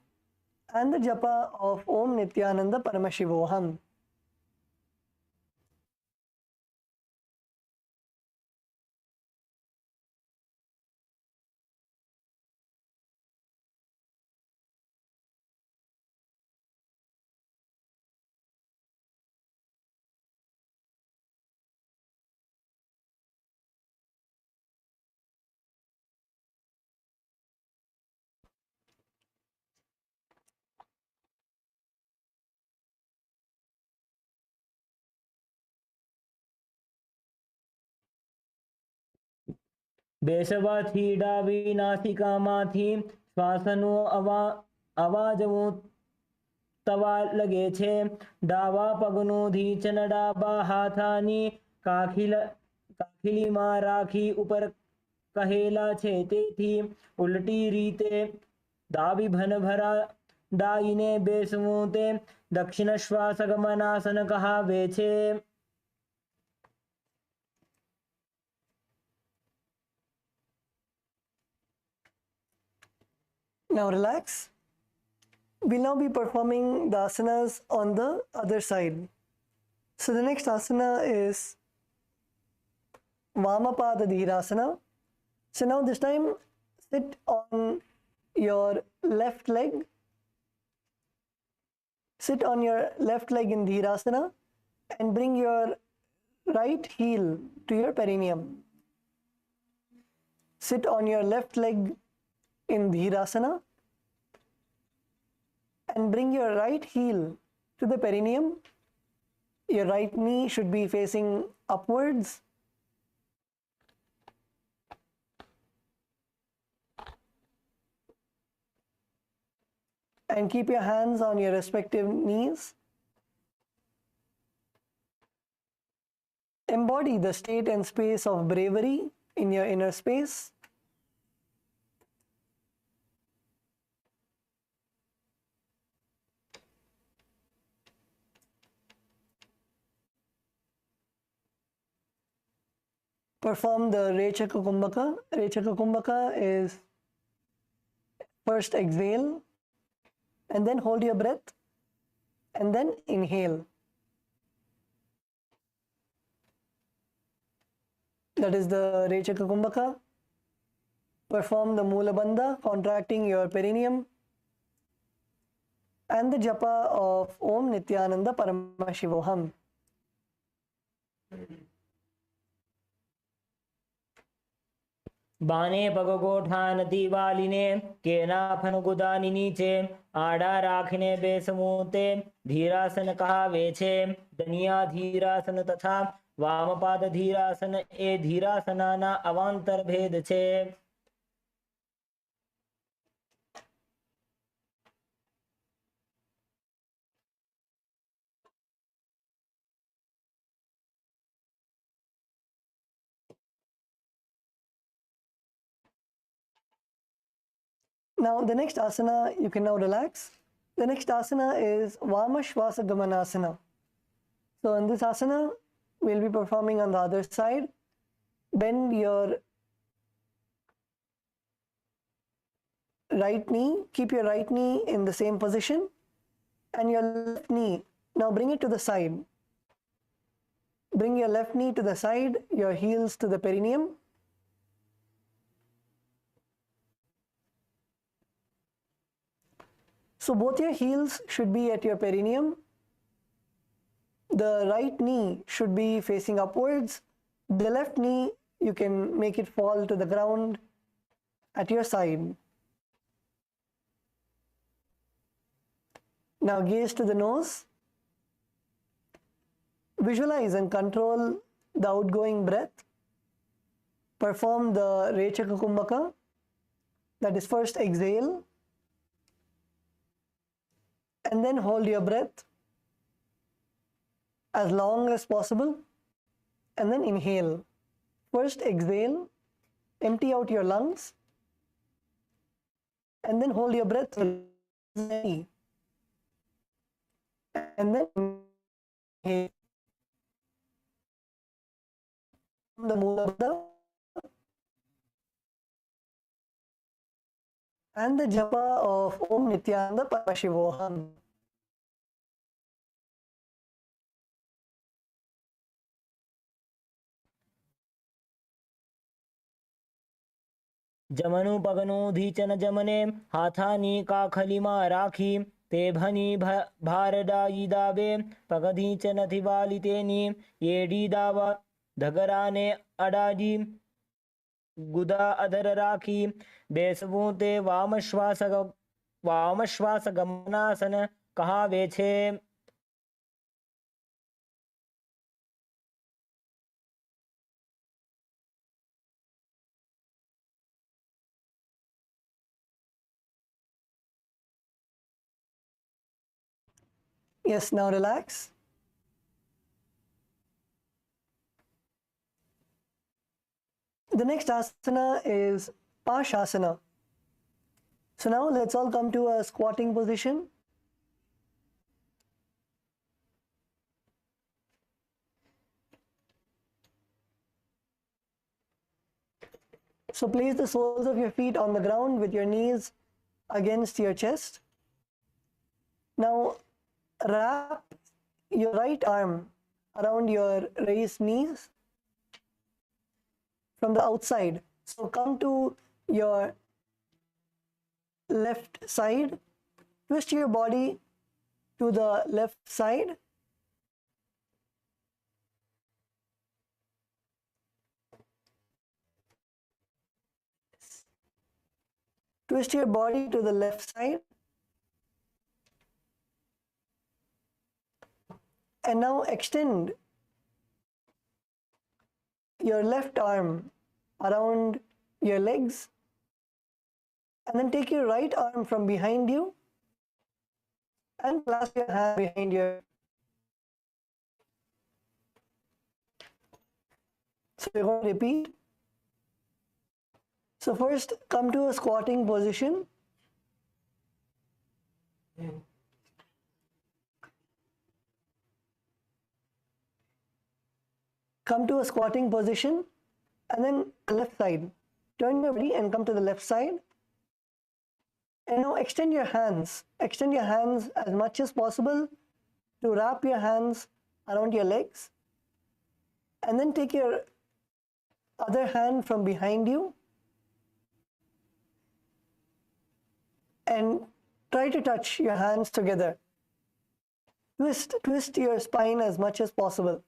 and the japa of Om Nithyananda Paramashivoham. બેસવાથી ડાબી નાસિકામાંથી શ્વાસનો અવાજવું તવા લગે છે. ડાબા પગનું ઢીંચણ ડાબા હાથની કાખીલીમાં રાખી ઉપર કહેલા છે. તેથી ઉલટી રીતે ડાબી ભનભરા ડાઈને બેસવું તે દક્ષિણ શ્વાસ ગમનાસન કહાવે છે. Now relax. We'll now be performing the asanas on the other side. So the next asana is Vamapada Dhirasana. So now this time sit on your left leg. Sit on your left leg in Dhirasana and bring your right heel to your perineum. Sit on your left leg in Dhirasana and bring your right heel to the perineum. Your right knee should be facing upwards. And keep your hands on your respective knees. Embody the state and space of bravery in your inner space. Perform the Rechaka Kumbhaka. Rechaka Kumbhaka is first exhale and then hold your breath and then inhale. That is the Rechaka Kumbhaka. Perform the Mula Bandha, contracting your perineum, and the japa of Om Nithyananda Paramashivoham. બાને પગગોઠા નથી વાલીને કેના ફનગુદાની નીચે આડા રાખીને બેસવું તે ધીરાસન કહાવે છે. દનિયા ધીરાસન તથા વામપાદ ધીરાસન એ ધીરાસનાના અવાંતર ભેદ છે. Now the next asana, you can now relax. The next asana is Vamashvasa Gamanasana. So in this asana, we'll be performing on the other side. Bend your right knee, keep your right knee in the same position, and your left knee, now bring it to the side. Bring your left knee to the side, your heels to the perineum. So both your heels should be at your perineum. The right knee should be facing upwards. The left knee, you can make it fall to the ground at your side. Now gaze to the nose. Visualize and control the outgoing breath. Perform the Rechaka Kumbhaka. That is, first exhale and then hold your breath as long as possible and then inhale. First exhale, empty out your lungs and then hold your breath and then inhale. The Mula and the japa of Om Nithyananda Parashivoham. जमनु पगनो धीचन जमने हाथानी काखलिमा राखी ते भनी भारदाई दावे पगधीचन थिवालितेनी येडी दावा धगराने अडाजी गुदा अधर राखी बेसवों ते वामश्वास गमनासन कहा वे छे। Yes, now relax. The next asana is Pashasana. So now let's all come to a squatting position. So place the soles of your feet on the ground with your knees against your chest. Now wrap your right arm around your raised knees from the outside. So come to your left side, twist your body to the left side. Twist your body to the left side. And now extend your left arm around your legs. And then take your right arm from behind you and clasp your hand behind your. So we're going to repeat. So first, come to a squatting position. Come to a squatting position and then left side. Turn your body and come to the left side. And now extend your hands. Extend your hands as much as possible to wrap your hands around your legs. And then take your other hand from behind you and try to touch your hands together. Twist your spine as much as possible.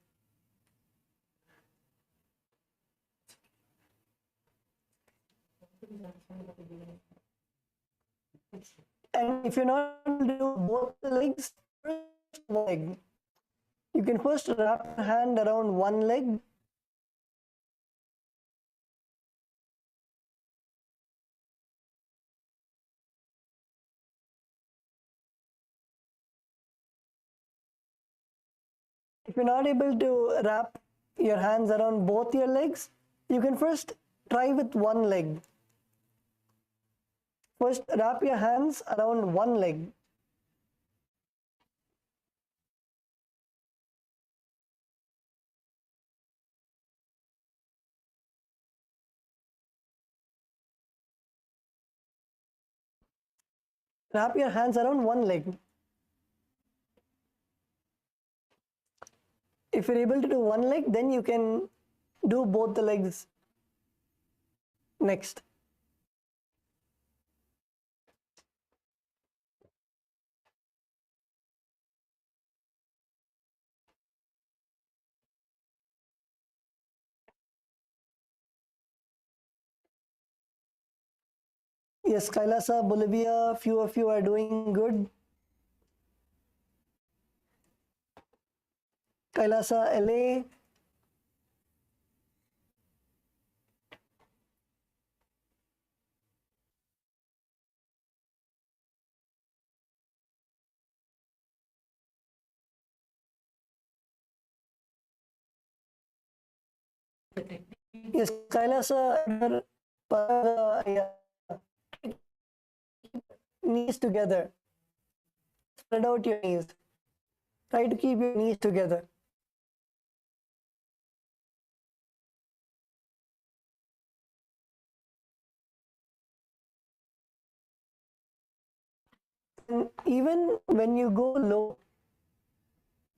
And if you're not able to do both the legs, first leg. You can first wrap your hand around one leg. If you're not able to wrap your hands around both your legs, you can first try with one leg. First, wrap your hands around one leg. Wrap your hands around one leg. If you're able to do one leg, then you can do both the legs next. Yes, Kailasa, Bolivia, few of you are doing good. Kailasa, LA. Yes, Kailasa, yeah. Knees together. Spread out your knees. Try to keep your knees together. And even when you go low,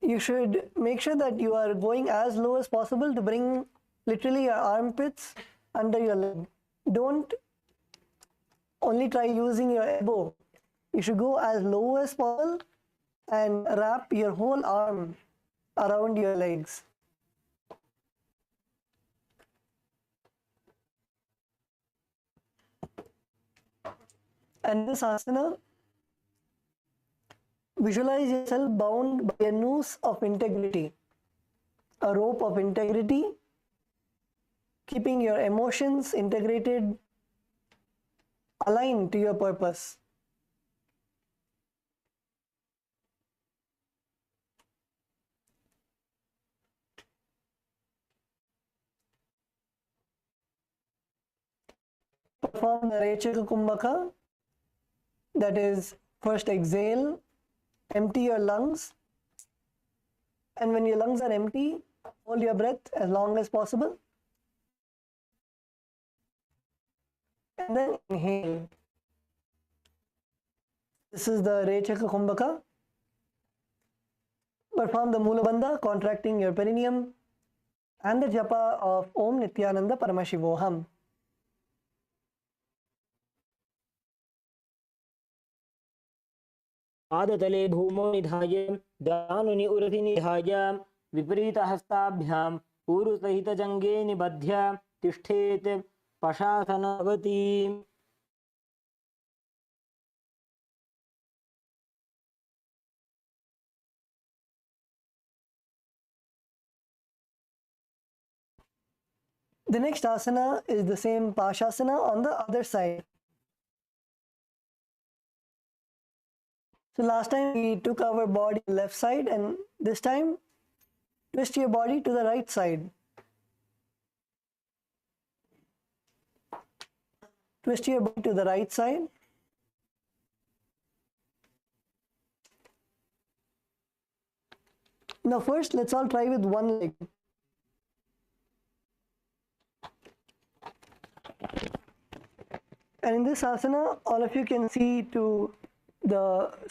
you should make sure that you are going as low as possible to bring literally your armpits under your leg. Don't only try using your elbow. You should go as low as possible and wrap your whole arm around your legs. And this asana, visualize yourself bound by a noose of integrity, a rope of integrity, keeping your emotions integrated, aligned to your purpose. Perform the Rechaka Kumbhaka, that is, first exhale, empty your lungs, and when your lungs are empty, hold your breath as long as possible, and then inhale. This is the Rechaka Kumbhaka. Perform the Mula Bandha, contracting your perineum, and the japa of Om Nithyananda Paramashivoham. पादतले भूमौ निधाय दानुनि उरति निधाय विपरीतहस्ताभ्यां पूर्वसहितजङ्गे निबध्य तिष्ठेत् पशासनवती. The next asana is the same Pashasana on the other side. So last time we took our body left side, and this time twist your body to the right side. Twist your body to the right side. Now first let's all try with one leg. And in this asana, all of you can see to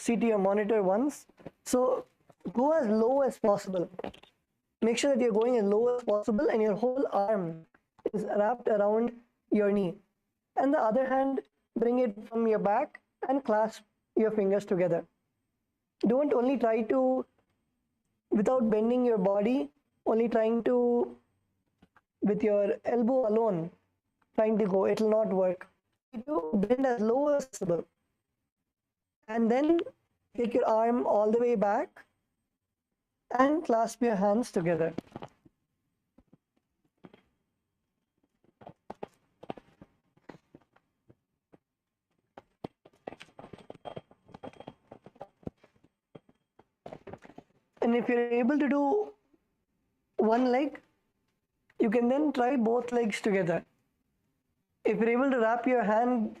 your monitor once. So go as low as possible. Make sure that you're going as low as possible and your whole arm is wrapped around your knee. And the other hand, bring it from your back and clasp your fingers together. Don't only try to, without bending your body, only trying to, with your elbow alone, trying to go, it will not work. You bend as low as possible. And then take your arm all the way back and clasp your hands together. And if you're able to do one leg, you can then try both legs together. If you're able to wrap your hand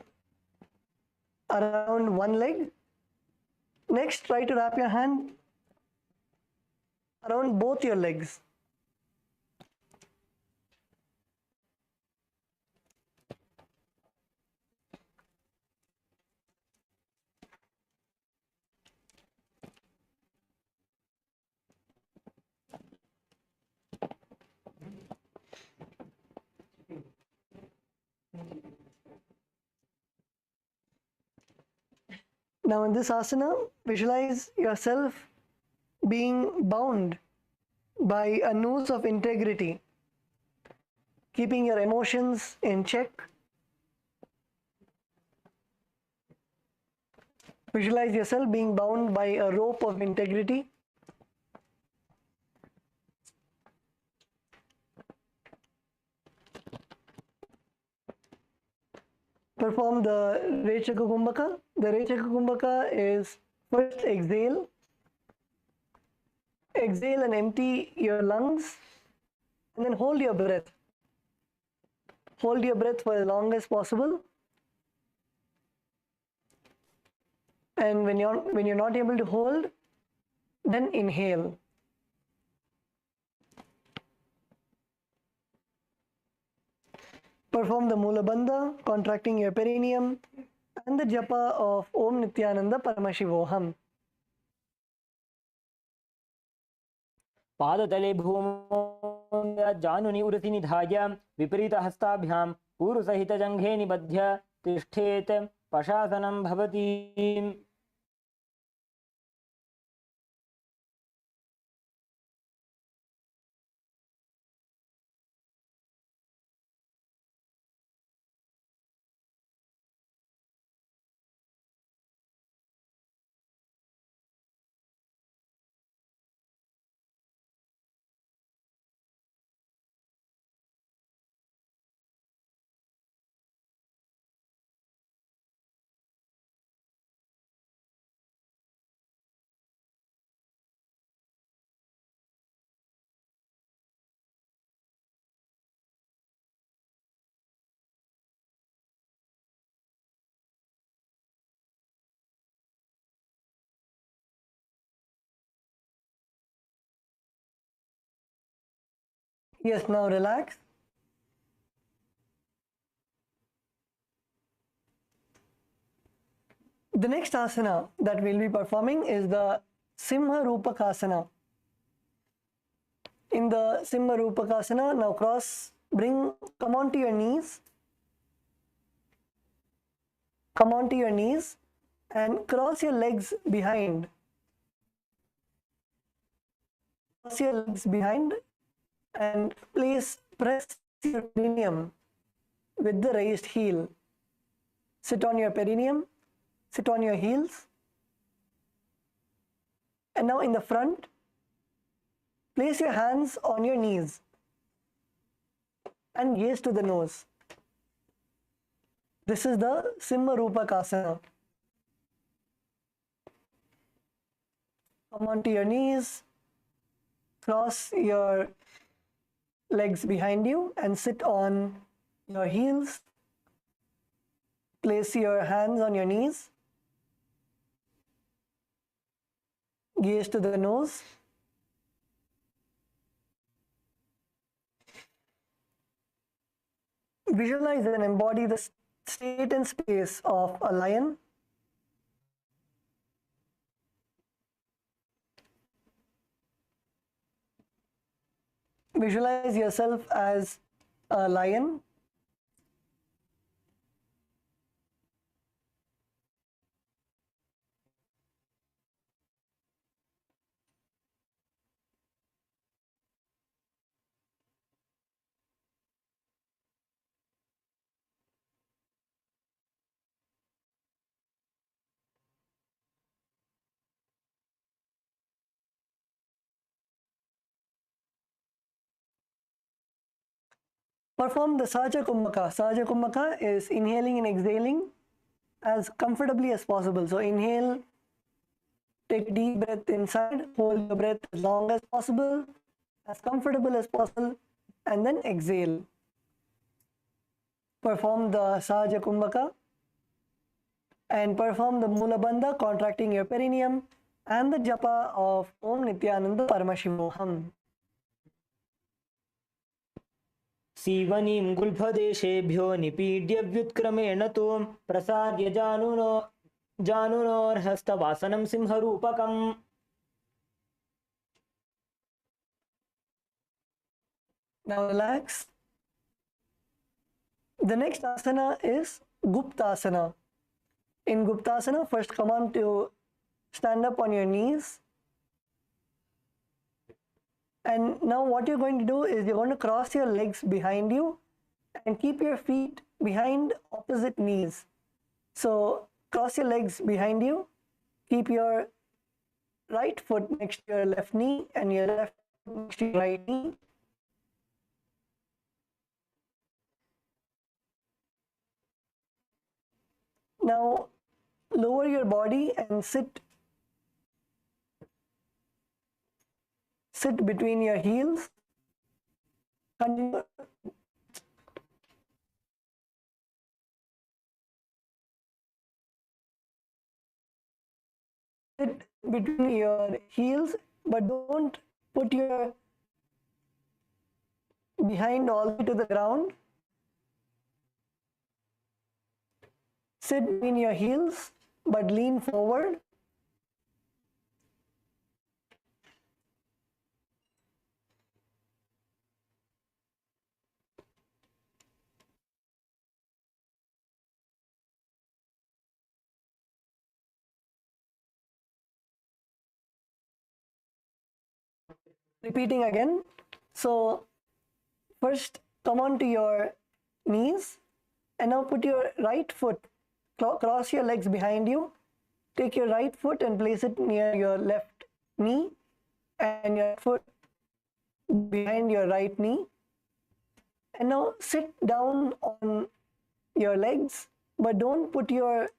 around one leg. Next, try to wrap your hand around both your legs. Now in this asana, visualize yourself being bound by a noose of integrity, keeping your emotions in check. Visualize yourself being bound by a rope of integrity. Perform the Rechaka Kumbhaka. The Rechaka Kumbhaka is first exhale. Exhale and empty your lungs, and then hold your breath. Hold your breath for as long as possible. And when you're not able to hold, then inhale. Perform the Mula Bandha, contracting your perineum, and the japa of Om Nithyananda Paramashivoham. पादतले भूमौ जानुनि उरसि निधाय विपरीतहस्ताभ्यां पूर्वसहितजङ्घे निबध्य तिष्ठेत् पशासनं भवति. Yes, now relax. The next asana that we'll be performing is the Simha Rupakasana. In the Simha Rupakasana, now come onto your knees. Come onto your knees and cross your legs behind. Cross your legs behind and press your perineum with the raised heel. Sit on your perineum, sit on your heels. And now in the front, place your hands on your knees and gaze to the nose. This is the Simha Rupakasana. Come onto your knees, cross your legs behind you and sit on your heels. Place your hands on your knees. Gaze to the nose. Visualize and embody the state and space of a lion. Visualize yourself as a lion. Perform the Sahaja Kumbhaka. Sahaja Kumbhaka is inhaling and exhaling as comfortably as possible. So inhale, take a deep breath inside, hold your breath as long as possible, as comfortable as possible, and then exhale. Perform the Sahaja Kumbhaka. and perform the Mula Bandha, contracting your perineum, and the japa of Om Nithyananda Paramashivoham. सीवनीं गुल्फदेशेभ्यो निपीड्य व्युत्क्रमेण तु प्रसाद्य जानुनोर्हस्तवासनं सिंहरूपकम्. Now relax. The next asana is Guptasana. In Guptasana, first come on to stand up on your knees. And now what you're going to do is you're going to cross your legs behind you and keep your feet behind opposite knees. So cross your legs behind you, keep your right foot next to your left knee and your left foot next to your right knee. Now lower your body and sit between your heels. Continue. Sit between your heels, but don't put your behind all the way to the ground. Sit between your heels, but lean forward. Repeating again. So first come on to your knees and now put your right foot, cross your legs behind you. Take your right foot and place it near your left knee and your foot behind your right knee. And now sit down on your legs, but don't put your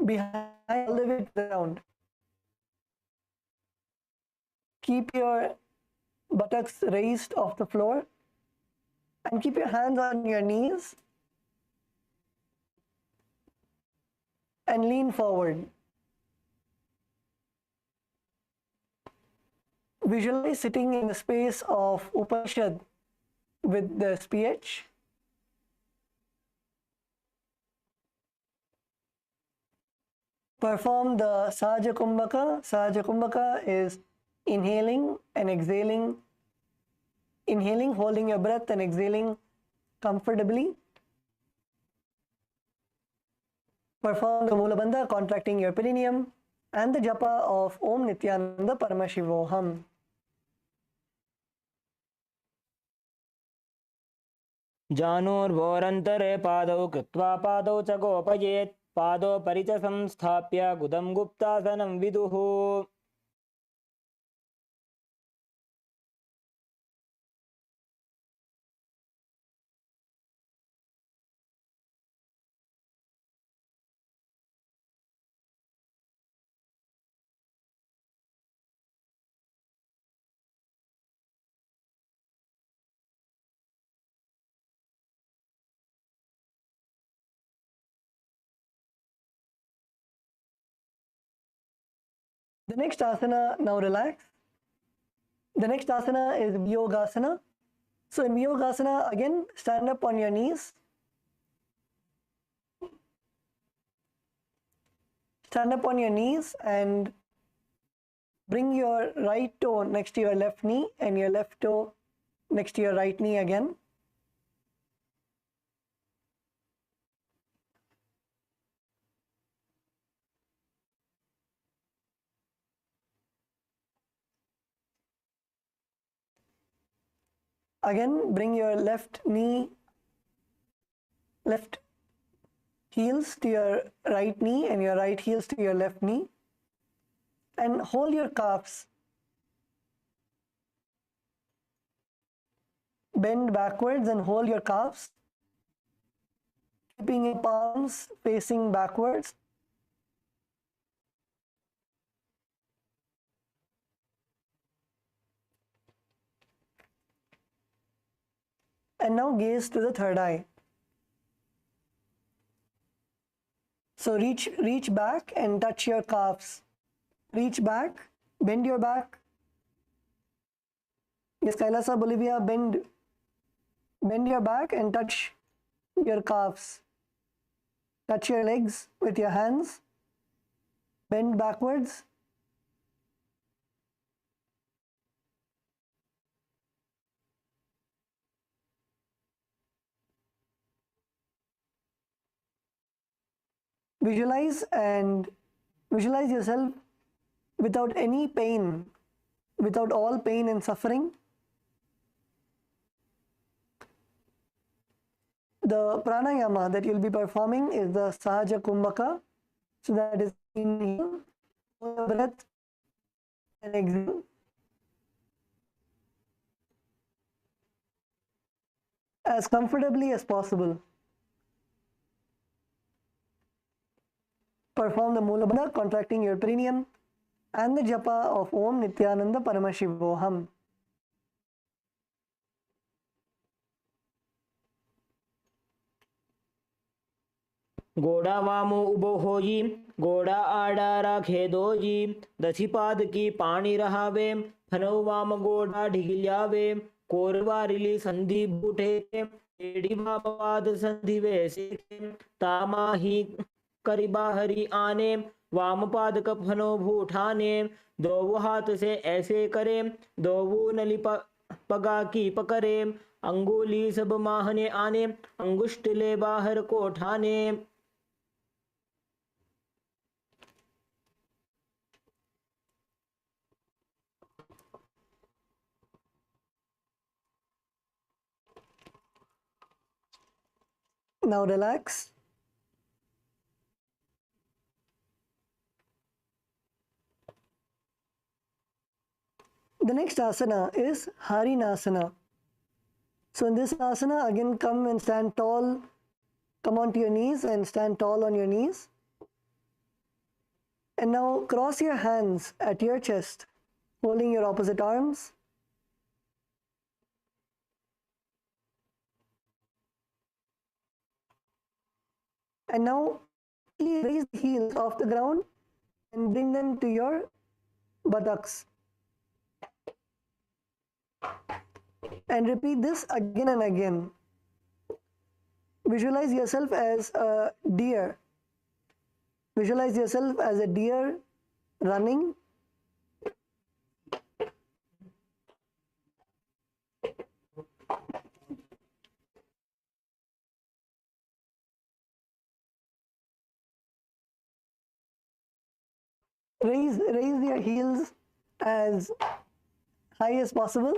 behind all the way to the ground. Keep your buttocks raised off the floor and keep your hands on your knees and lean forward. Visualize sitting in the space of Upanishad with the pH. Perform the Sahaja Kumbhaka. Sahaja Kumbhaka is inhaling and exhaling. Inhaling, holding your breath, and exhaling comfortably. Perform the Mula Bandha, contracting your perineum, and the japa of Om Nithyananda Paramashivoham. जानोर्वोरन्तरे पादौ कृत्वा पादौ च गोपयेत्. पादोपरि च संस्थाप्य गुदं गुप्तासनं विदुः. The next asana, now relax. The next asana is Viyogasana. So in Viyogasana, again, stand up on your knees. Stand up on your knees and bring your right toe next to your left knee and your left toe next to your right knee again. Again, bring your left knee, left heels to your right knee and your right heels to your left knee. And hold your calves. Bend backwards and hold your calves, keeping your palms facing backwards. And now gaze to the third eye. So reach back and touch your calves. Reach back, bend your back. Yes, Kailasa, Bolivia, bend your back and touch your calves. Touch your legs with your hands. Bend backwards. Visualize yourself without any pain, without all pain and suffering. The pranayama that you'll be performing is the Sahaja Kumbhaka. So that is inhale, hold your breath, and exhale. As comfortably as possible. Perform the Mula Bandha, contracting your perineum, and the japa of Om Nithyananda Paramashivoham. घोड़ा वामो उबो होजी, घोड़ा आड़ा राखे doji, दसी पाद की पानी रहावे, फनो वाम घोड़ा ढिगिल्यावे, कोरवारिली संधि बूठे, एड़ी वामवाद संधि वैसे, तामाही करिबा हरि आने, वाम पाद कफनो भूठाने, दो हाथ से ऐसे करे, दो नली पगा की पकड़े, अंगुली सब माहने आने, अंगुष्ठ ले बाहर को ठाने. Now relax. The next asana is Harinasana. So in this asana, again come and stand tall. Come onto your knees and stand tall on your knees. And now cross your hands at your chest, holding your opposite arms. And now raise the heels off the ground and bring them to your buttocks. And repeat this again and again. Visualize yourself as a deer. Visualize yourself as a deer running. Raise your heels as high as possible.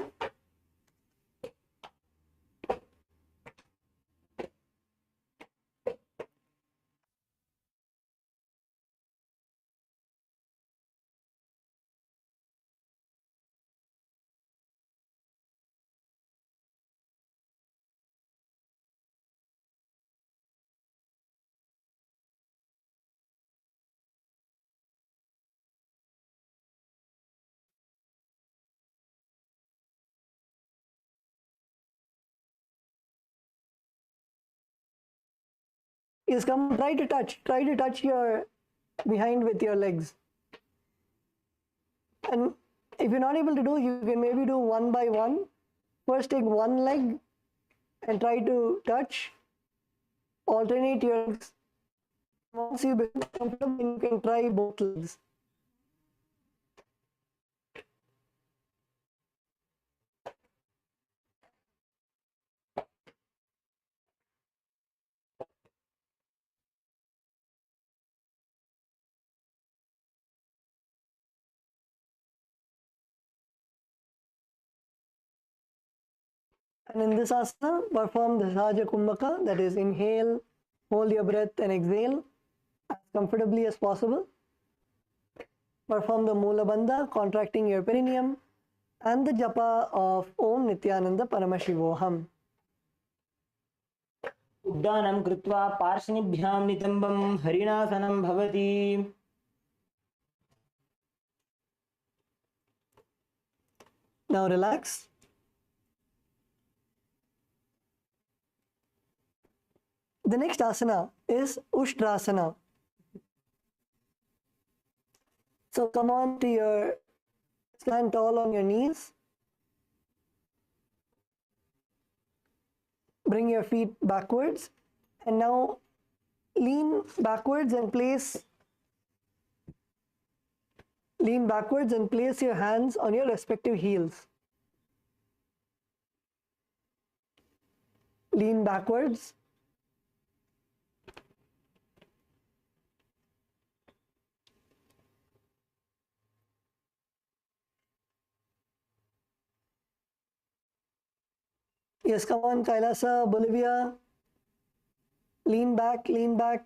Yes, come, try to touch your behind with your legs. And if you're not able to do, you can maybe do one by one. First take one leg and try to touch. Alternate your legs. Once you become comfortable, you can try both legs. And in this asana, perform the Sahaja Kumbhaka, that is inhale, hold your breath and exhale as comfortably as possible. Perform the Mula Bandha, contracting your perineum, and the japa of Om Nithyananda Paramashivoham. उद्दानं कृत्वा पार्श्वनिभ्यां नितम्बं हरिणासनं भवति. Now relax. The next asana is Ushtrasana. So come on to your, stand tall on your knees. Bring your feet backwards, and now lean backwards and place your hands on your respective heels. Lean backwards. Yes, come on, Kailasa, Bolivia. Lean back, lean back.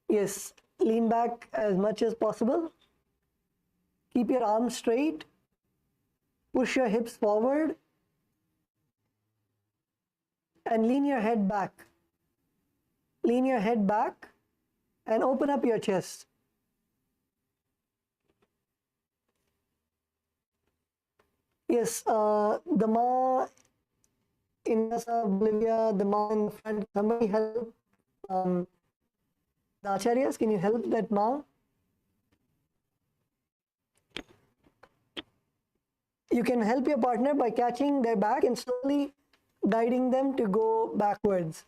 Yes, lean back as much as possible. Keep your arms straight. Push your hips forward. And lean your head back. Lean your head back and open up your chest. Yes, the Ma in Bolivia, the Ma in the front, somebody help. The Acharyas, can you help that Ma? You can help your partner by catching their back and slowly guiding them to go backwards.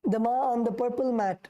The Ma on the purple mat.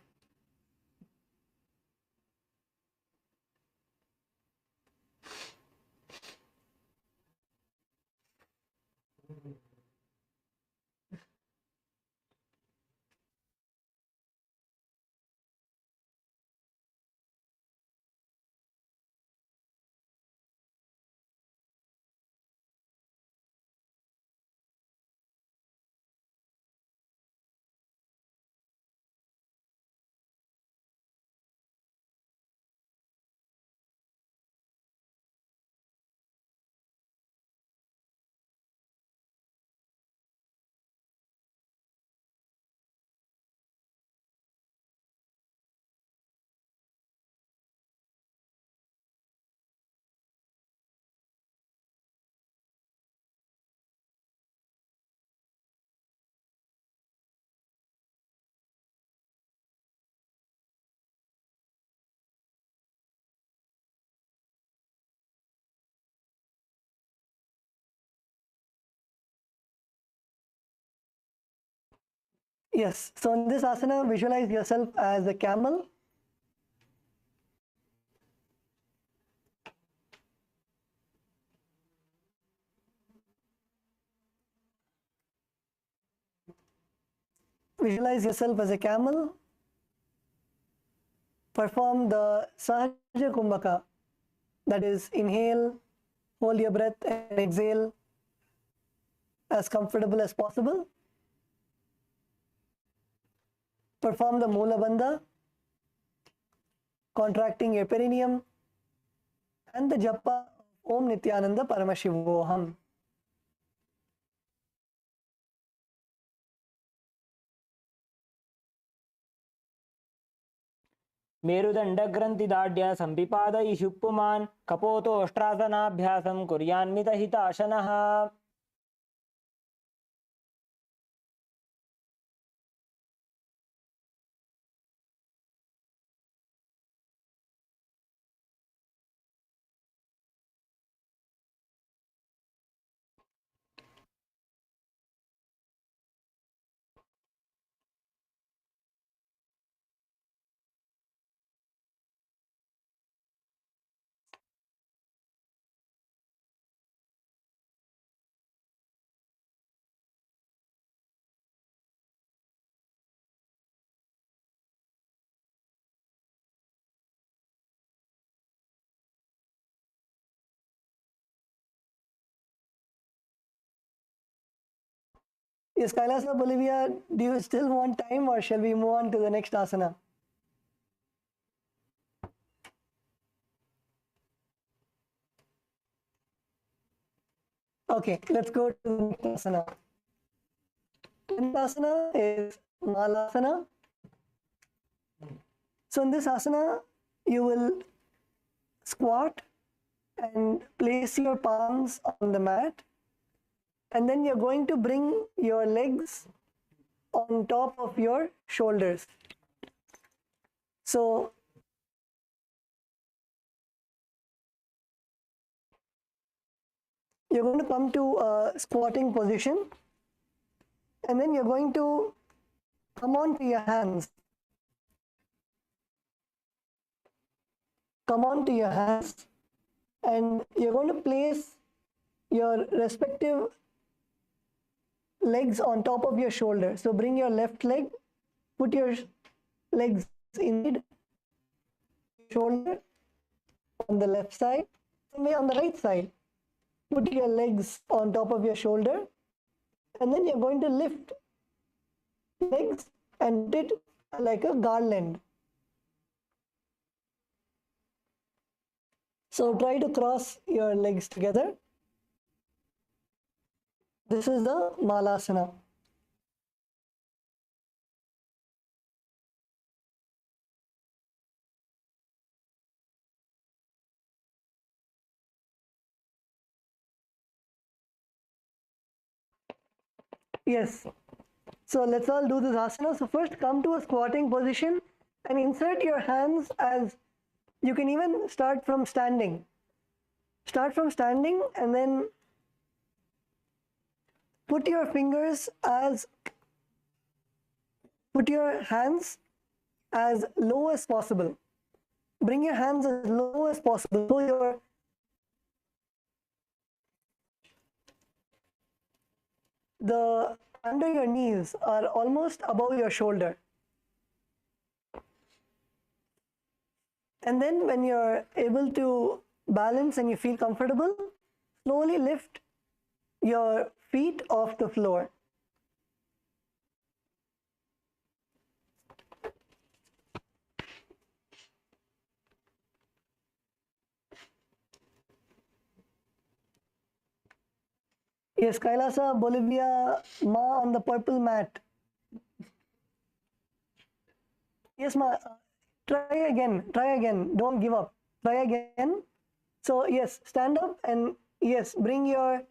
Yes, so in this asana, visualize yourself as a camel. Visualize yourself as a camel. Perform the Sahaja Kumbhaka, that is, inhale, hold your breath, and exhale as comfortable as possible. Perform the Mula Bandha, contracting your perineum, and the Japa Om Nithyananda Paramashivoham. मेरुदण्डग्रन्थिदाढ्य सम्पिपादयिषुप्पुमान् कपोतोष्ट्रासनाभ्यासं कुर्यान्मितहिताशनः. Yes, Kailasa, Bolivia, do you still want time or shall we move on to the next asana? Okay, let's go to the next asana. The next asana is Malasana. So in this asana, you will squat and place your palms on the mat, and then you're going to bring your legs on top of your shoulders. So you're going to come to a squatting position, and then you're going to come onto your hands. Come onto your hands, and you're going to place your respective legs on top of your shoulder. So bring your left leg, put your legs inside shoulder on the left side, and on the right side, put your legs on top of your shoulder, and then you're going to lift legs and put it like a garland. So try to cross your legs together. This is the Malasana. Yes. So let's all do this asana. So first come to a squatting position and insert your hands as, you can even start from standing. Start from standing and then put your hands as low as possible. Bring your hands as low as possible so the under your knees are almost above your shoulder. And then when you're able to balance and you feel comfortable, slowly lift your feet off the floor. Yes, Kailasa, Bolivia, Ma on the purple mat. Yes, Ma, try again, don't give up. Try again. So, yes, stand up and yes, bring your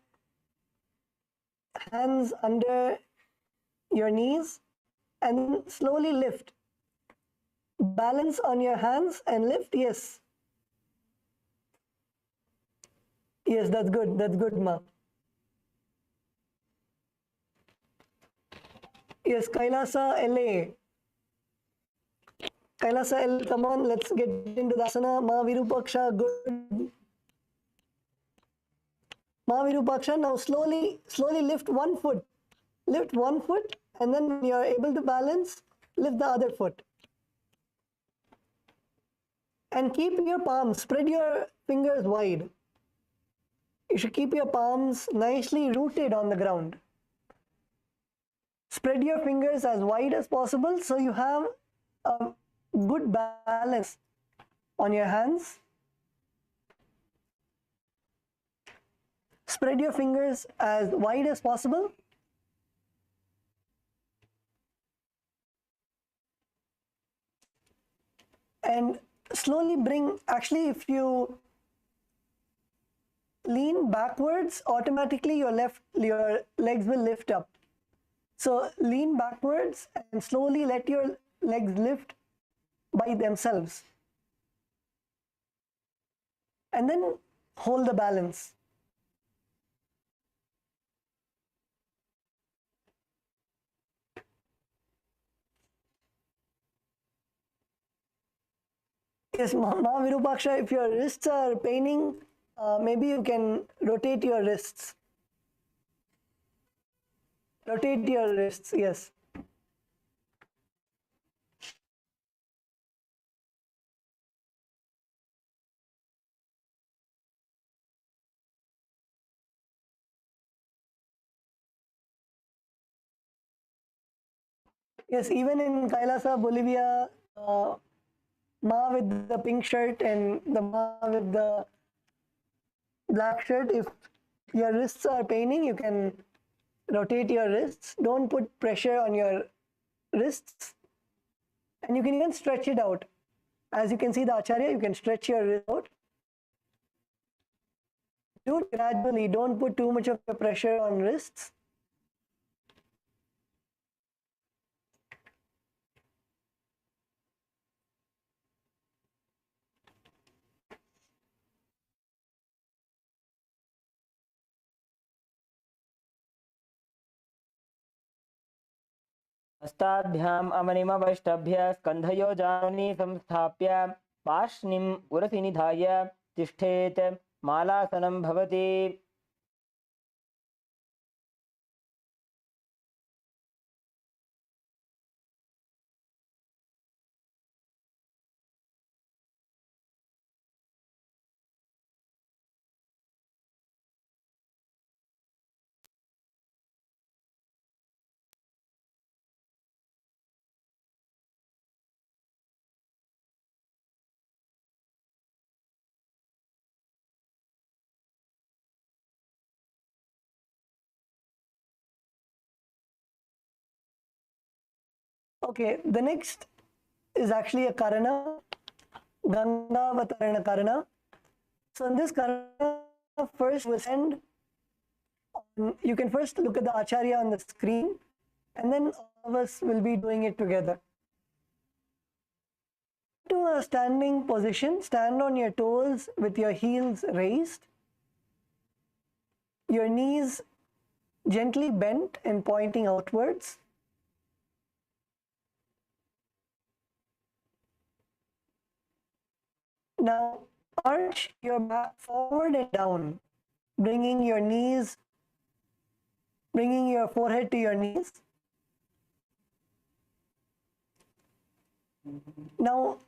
hands under your knees and slowly lift. Balance on your hands and lift, yes. Yes, that's good, Ma. Yes, Kailasa, LA. Kailasa, LA, come on, let's get into the asana. Ma Virupaksha, good. Ma Virupaksha, now slowly lift one foot. Lift one foot and then when you're able to balance, lift the other foot. And keep your palms, spread your fingers wide. You should keep your palms nicely rooted on the ground. Spread your fingers as wide as possible so you have a good balance on your hands. Spread your fingers as wide as possible. And slowly bring, actually if you lean backwards, automatically your legs will lift up. So lean backwards and slowly let your legs lift by themselves. And then hold the balance. Yes, Ma Virupaksha, if your wrists are paining, maybe you can rotate your wrists. Rotate your wrists, yes. Yes, even in Kailasa, Bolivia, Ma with the pink shirt and the Ma with the black shirt, if your wrists are paining, you can rotate your wrists. Don't put pressure on your wrists. And you can even stretch it out. As you can see the Acharya, you can stretch your wrist out. Do it gradually. Don't put too much of pressure on wrists. हस्ताभ्याम् अमनिमवष्टभ्य स्कन्धयो जानुनी संस्थाप्य पार्ष्णिम् उरसि निधाय तिष्ठेत् मालासनं भवति. Okay, the next is actually a karana, Ganga Vatarana Karana. So in this karana, first we send, you can first look at the Acharya on the screen, and then all of us will be doing it together. To a standing position, stand on your toes with your heels raised, your knees gently bent and pointing outwards. Now arch your back forward and down, bringing your forehead to your knees. Now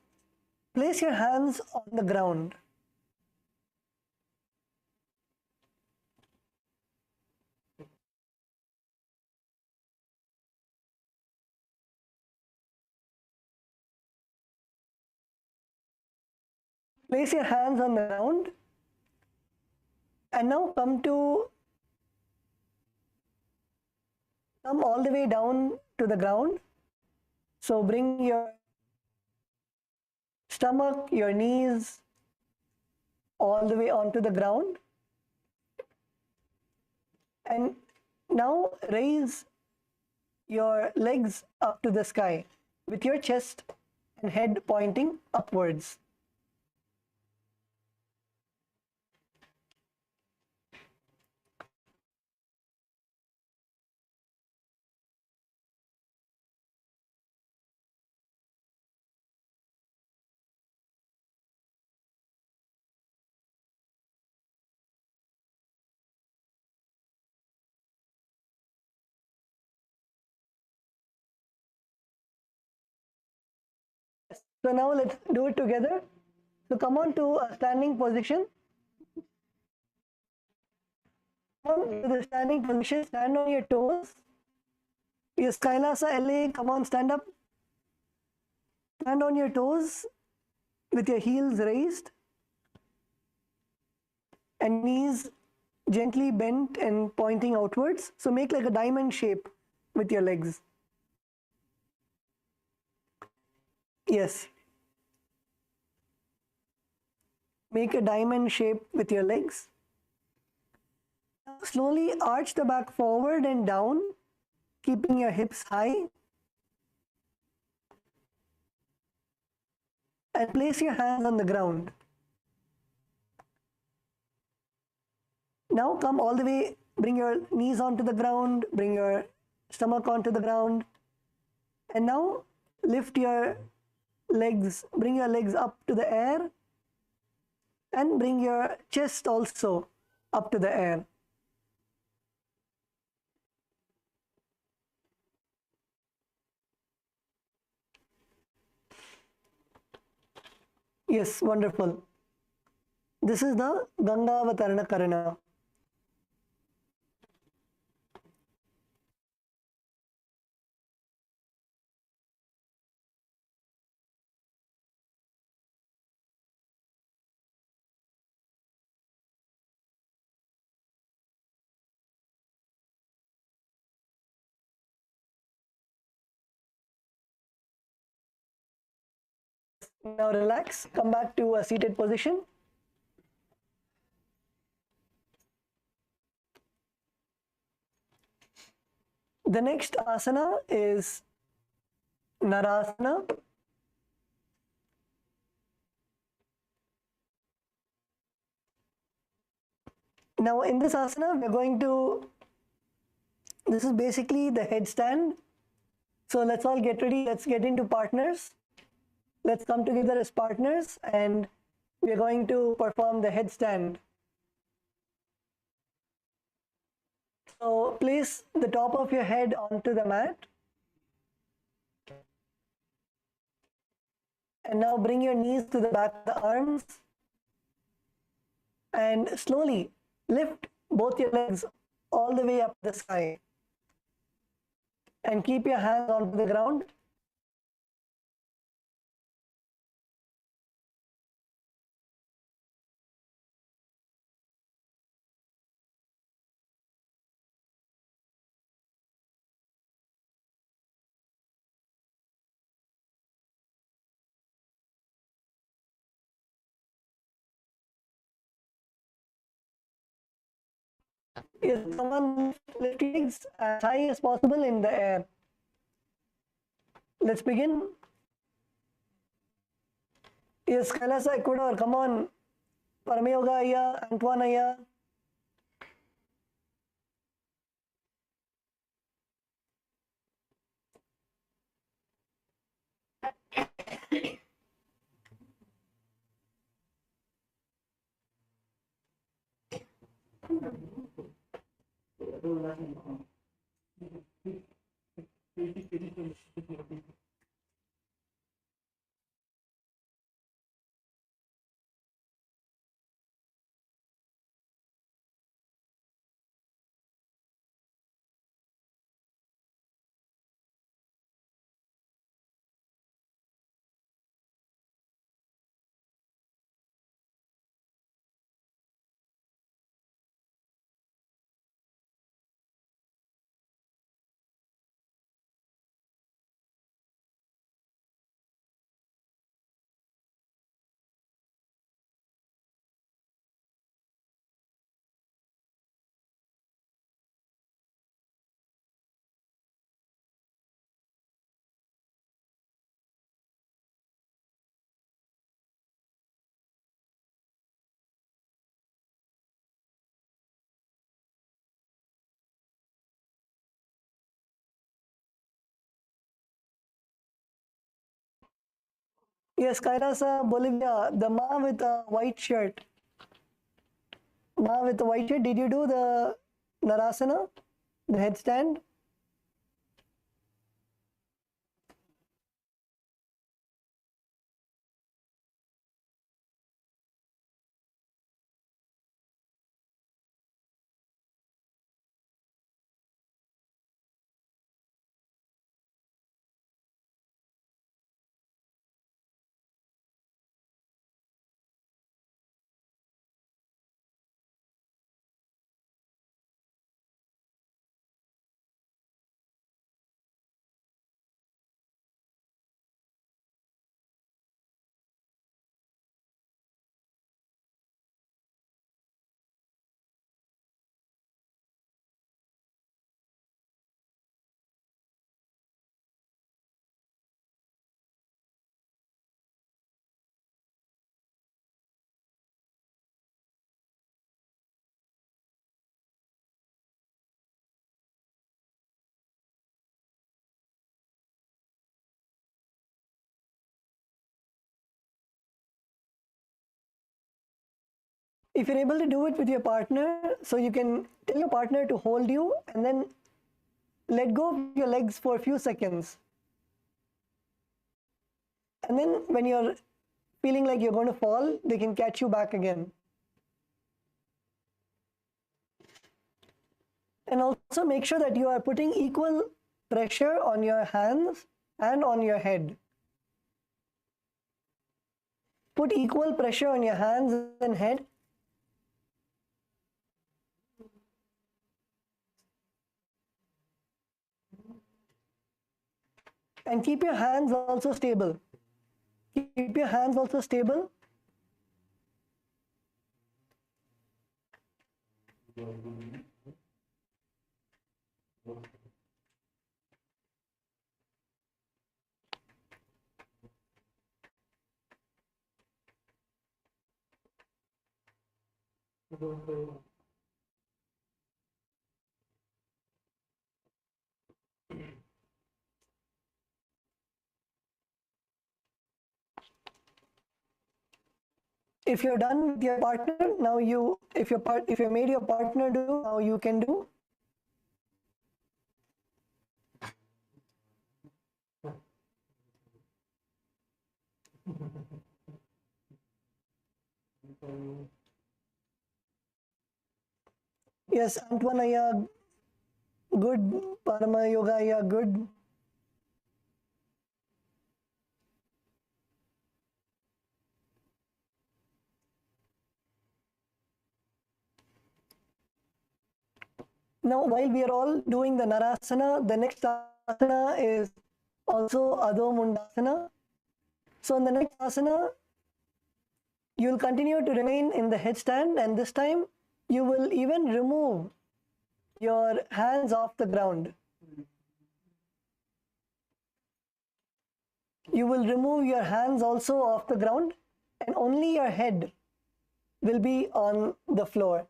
place your hands on the ground. Place your hands on the ground and now come all the way down to the ground. So bring your stomach, your knees all the way onto the ground. And now raise your legs up to the sky with your chest and head pointing upwards. So now let's do it together. So come on to a standing position. Come on to the standing position, stand on your toes. Your Kailasa LA, come on, stand up. Stand on your toes with your heels raised and knees gently bent and pointing outwards. So make like a diamond shape with your legs. Yes. Make a diamond shape with your legs. Now slowly arch the back forward and down, keeping your hips high. And place your hands on the ground. Now come all the way, bring your knees onto the ground, bring your stomach onto the ground. And now lift your legs, bring your legs up to the air and bring your chest also up to the air. Yes, wonderful. This is the Ganga Vatarana Karana. Now relax, come back to a seated position. The next asana is Narasana. Now in this asana, we're going to, this is basically the headstand. So let's all get ready. Let's get into partners. Let's come together as partners, and we are going to perform the headstand. So place the top of your head onto the mat. And now bring your knees to the back of the arms. And slowly lift both your legs all the way up the sky. And keep your hands onto the ground. Yes, someone lift your legs as high as possible in the air. Let's begin. Yes, Kailasa, Ecuador, come on. Paramayoga Aya, Antoine Aya. Yes, Kailasa, Bolivia, the Ma with a white shirt. Ma with the white shirt, did you do the Narasana, the headstand? If you're able to do it with your partner, so you can tell your partner to hold you and then let go of your legs for a few seconds. And then when you're feeling like you're going to fall, they can catch you back again. And also make sure that you are putting equal pressure on your hands and on your head. Put equal pressure on your hands and head. And keep your hands also stable. Keep your hands also stable. if you're done with your partner, now if you made your partner do, now you can do. Yes, Antwanaya, good. Parama Yoga, yeah, good. Now, while we are all doing the Narasana, the next asana is also Adho Mundasana. So, in the next asana, you will continue to remain in the headstand, and this time you will even remove your hands off the ground. You will remove your hands also off the ground, and only your head will be on the floor.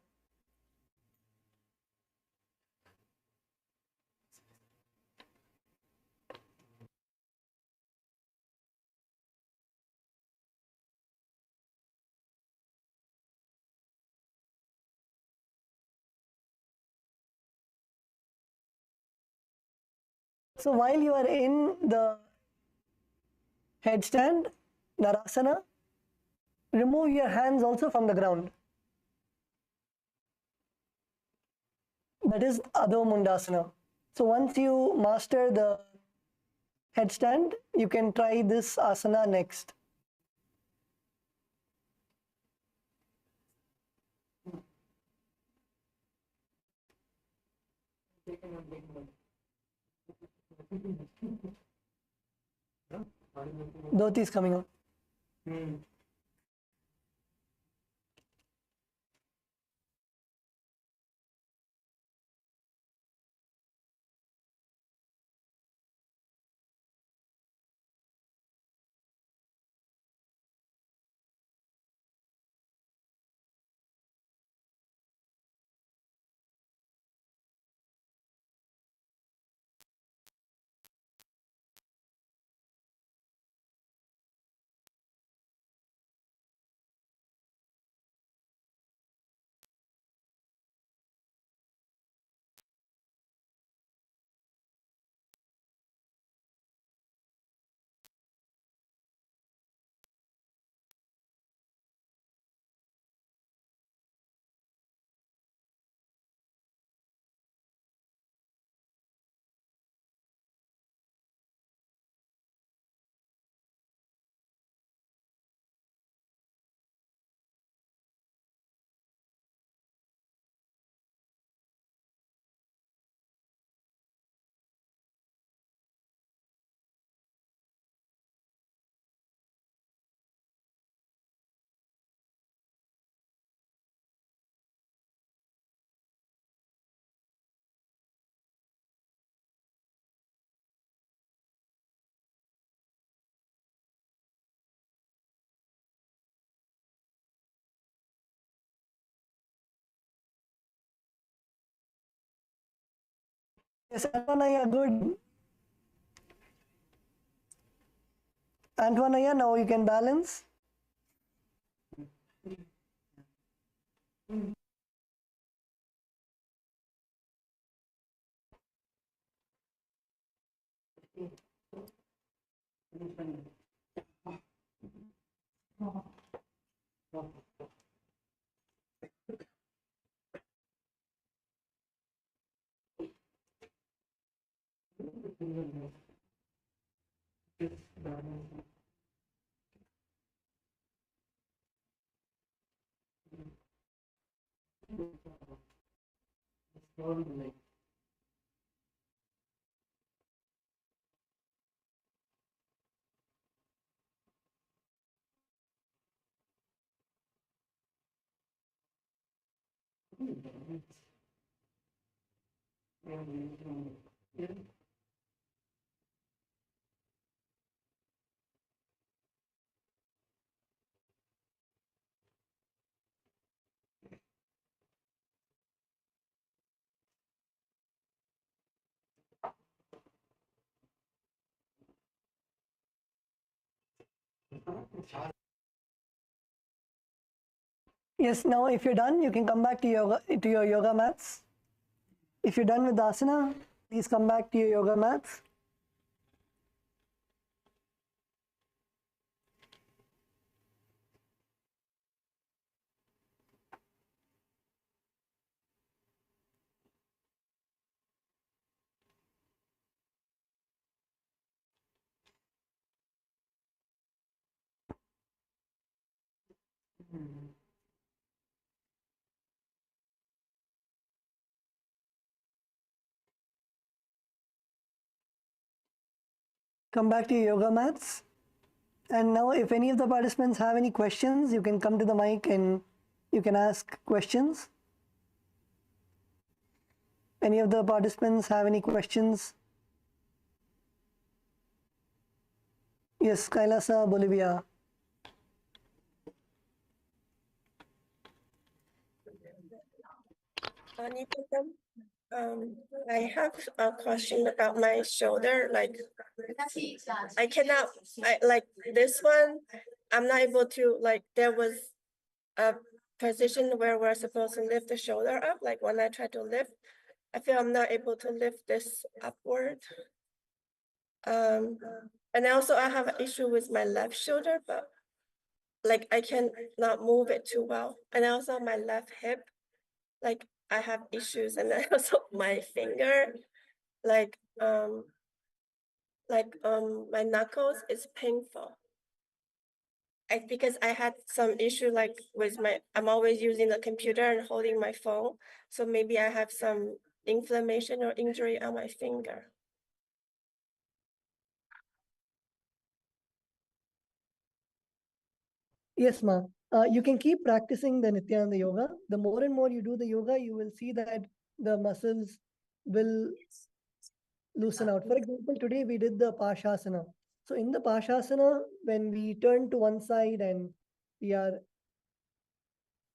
So while you are in the headstand, Narasana, remove your hands also from the ground. That is Adho Mundasana. So once you master the headstand, you can try this asana next. Dhoti is coming out. Yes, Antwanaya, good. Antwanaya, now you can balance. Yes, now if you're done, you can come back to your yoga mats. If you're done with the asana, please come back to your yoga mats. Come back to your yoga mats. And now if any of the participants have any questions, you can come to the mic and you can ask questions. Any of the participants have any questions? Yes, Kailasa, Bolivia. Nithyananda, I have a question about my shoulder. Like, I cannot, like this one, I'm not able to, like, there was a position where we're supposed to lift the shoulder up. Like when I try to lift, I feel I'm not able to lift this upward. And also I have an issue with my left shoulder, but like I can not move it too well. And also my left hip, like I have issues, and then also my finger, like my knuckles is painful. Because I had some issue like with I'm always using the computer and holding my phone, so maybe I have some inflammation or injury on my finger. Yes, ma. You can keep practicing the Nithyananda yoga. The more and more you do the yoga, you will see that the muscles will loosen out. For example, today we did the Pashasana. So in the Pashasana, when we turn to one side and we are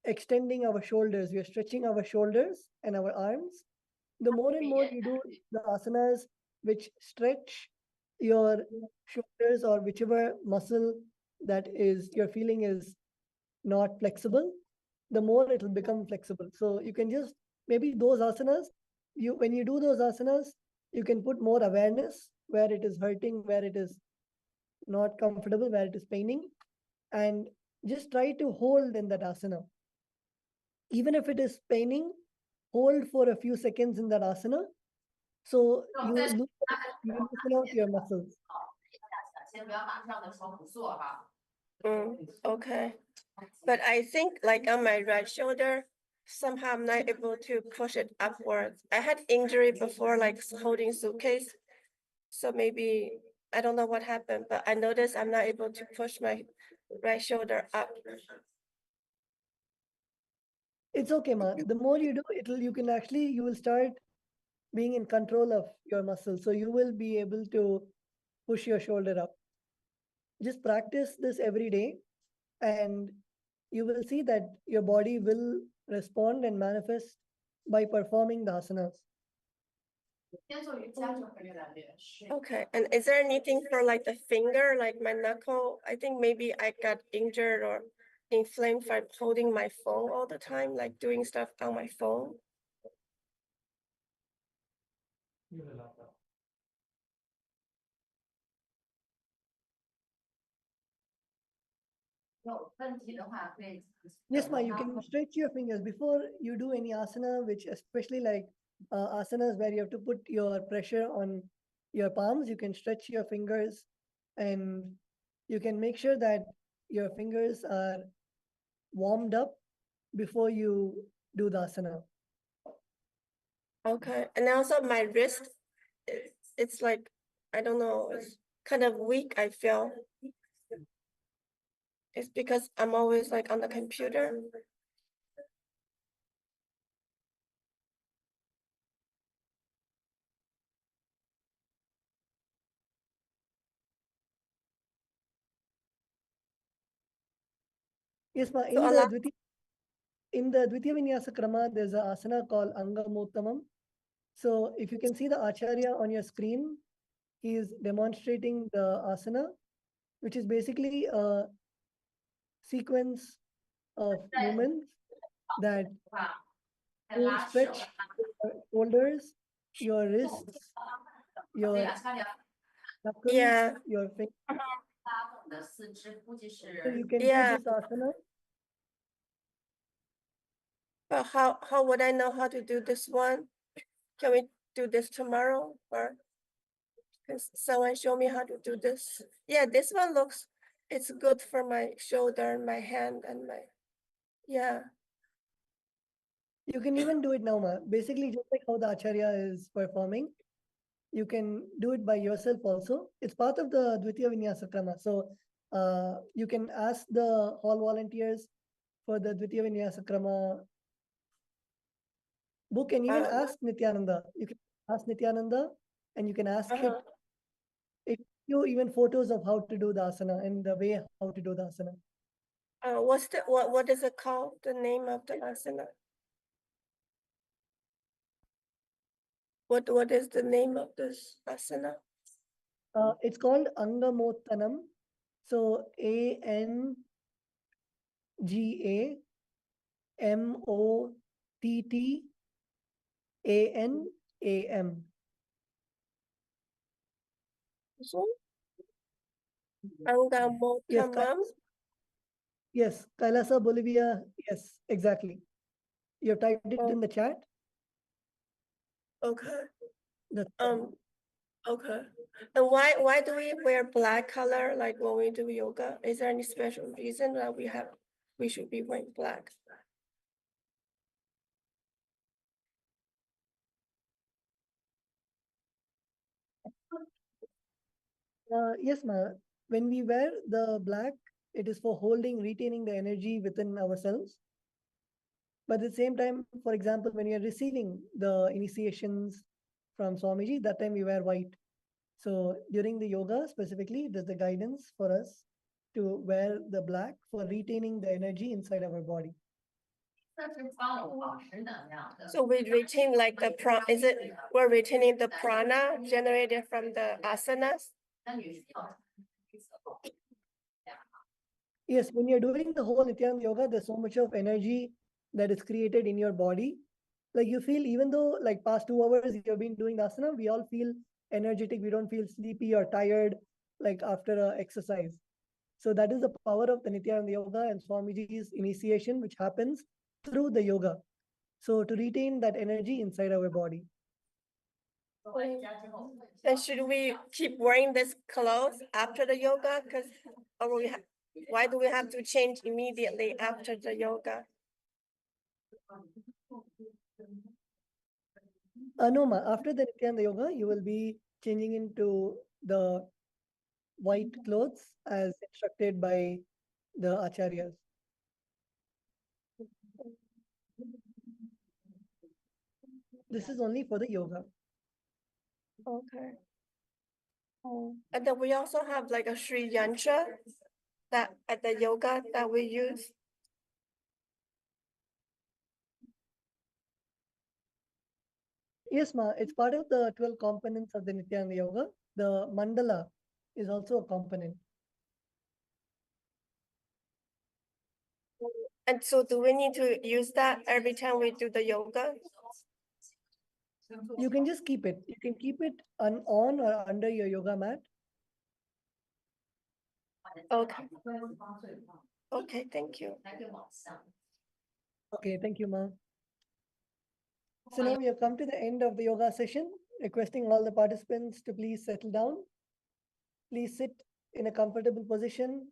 extending our shoulders, we are stretching our shoulders and our arms. The more and more you do the asanas which stretch your shoulders or whichever muscle that is you're feeling is not flexible, the more it will become flexible. So you can just maybe those asanas, when you do those asanas, you can put more awareness where it is hurting, where it is not comfortable, where it is paining, and just try to hold in that asana. Even if it is paining, hold for a few seconds in that asana. So you loosen out your muscles. Okay. But I think like on my right shoulder, somehow I'm not able to push it upwards. I had injury before, like holding suitcase. So maybe, I don't know what happened, but I noticed I'm not able to push my right shoulder up. It's okay, ma. The more you do, you will start being in control of your muscles. So you will be able to push your shoulder up. Just practice this every day, and you will see that your body will respond and manifest by performing the asanas. Okay, and is there anything for like the finger, like my knuckle? I think maybe I got injured or inflamed from holding my phone all the time, like doing stuff on my phone. Yes, ma, you can stretch your fingers before you do any asana, which especially like asanas where you have to put your pressure on your palms. You can stretch your fingers and you can make sure that your fingers are warmed up before you do the asana. Okay, and also my wrist, it's like, I don't know, it's kind of weak, I feel. It's because I'm always like on the computer. Yes, ma. So a lot, In the Trithiya Vinyasa Krama, there's an asana called Angamuttamam. So if you can see the Acharya on your screen, he is demonstrating the asana, which is basically a sequence of movements that will stretch your shoulders, your wrists, your knuckles, Yeah. your fingers. So you can do Yeah. this asana. But how would I know how to do this one? Can we do this tomorrow, or can someone show me how to do this? Yeah, this one looks, it's good for my shoulder, my hand, and my, yeah. You can even do it now, ma. Basically, just like how the acharya is performing, you can do it by yourself also. It's part of the Dvitiya Vinyasa Krama. So you can ask the hall volunteers for the Dvitiya Vinyasa Krama book and even ask Nithyananda. You can ask Nithyananda and you can ask Uh-huh. it you even photos of how to do the asana and the way how to do the asana. What is it called? The name of the asana? What is the name of this asana? It's called Angamottanam. So Angamottanam. This one? Angamotamam? Yes, Kailasa, Bolivia. Yes, exactly. You have typed it in the chat. Okay. That's Okay. And why do we wear black color like when we do yoga? Is there any special reason that we should be wearing black? yes, ma. When we wear the black, it is for holding, retaining the energy within ourselves. But at the same time, for example, when we are receiving the initiations from Swamiji, that time we wear white. So during the yoga specifically, there's the guidance for us to wear the black for retaining the energy inside our body. So we retain like we're retaining the prana generated from the asanas? Yes, when you're doing the whole Nityananda yoga, there's so much of energy that is created in your body. Like you feel, even though like past 2 hours you've been doing the asana, we all feel energetic. We don't feel sleepy or tired like after a exercise. So that is the power of the Nityananda yoga and Swamiji's initiation, which happens through the yoga. So to retain that energy inside our body. And should we keep wearing this clothes after the yoga? Why do we have to change immediately after the yoga? No, ma, after the Nityananda yoga, you will be changing into the white clothes as instructed by the acharyas. This is only for the yoga. Okay. And then we also have like a Sri Yantra that at the yoga that we use. Yes, ma, it's part of the 12 components of the Nityananda yoga. The mandala is also a component. And so do we need to use that every time we do the yoga? You can just keep it. You can keep it on or under your yoga mat. Okay. Okay, thank you. Okay, thank you, ma. So now we have come to the end of the yoga session, requesting all the participants to please settle down. Please sit in a comfortable position.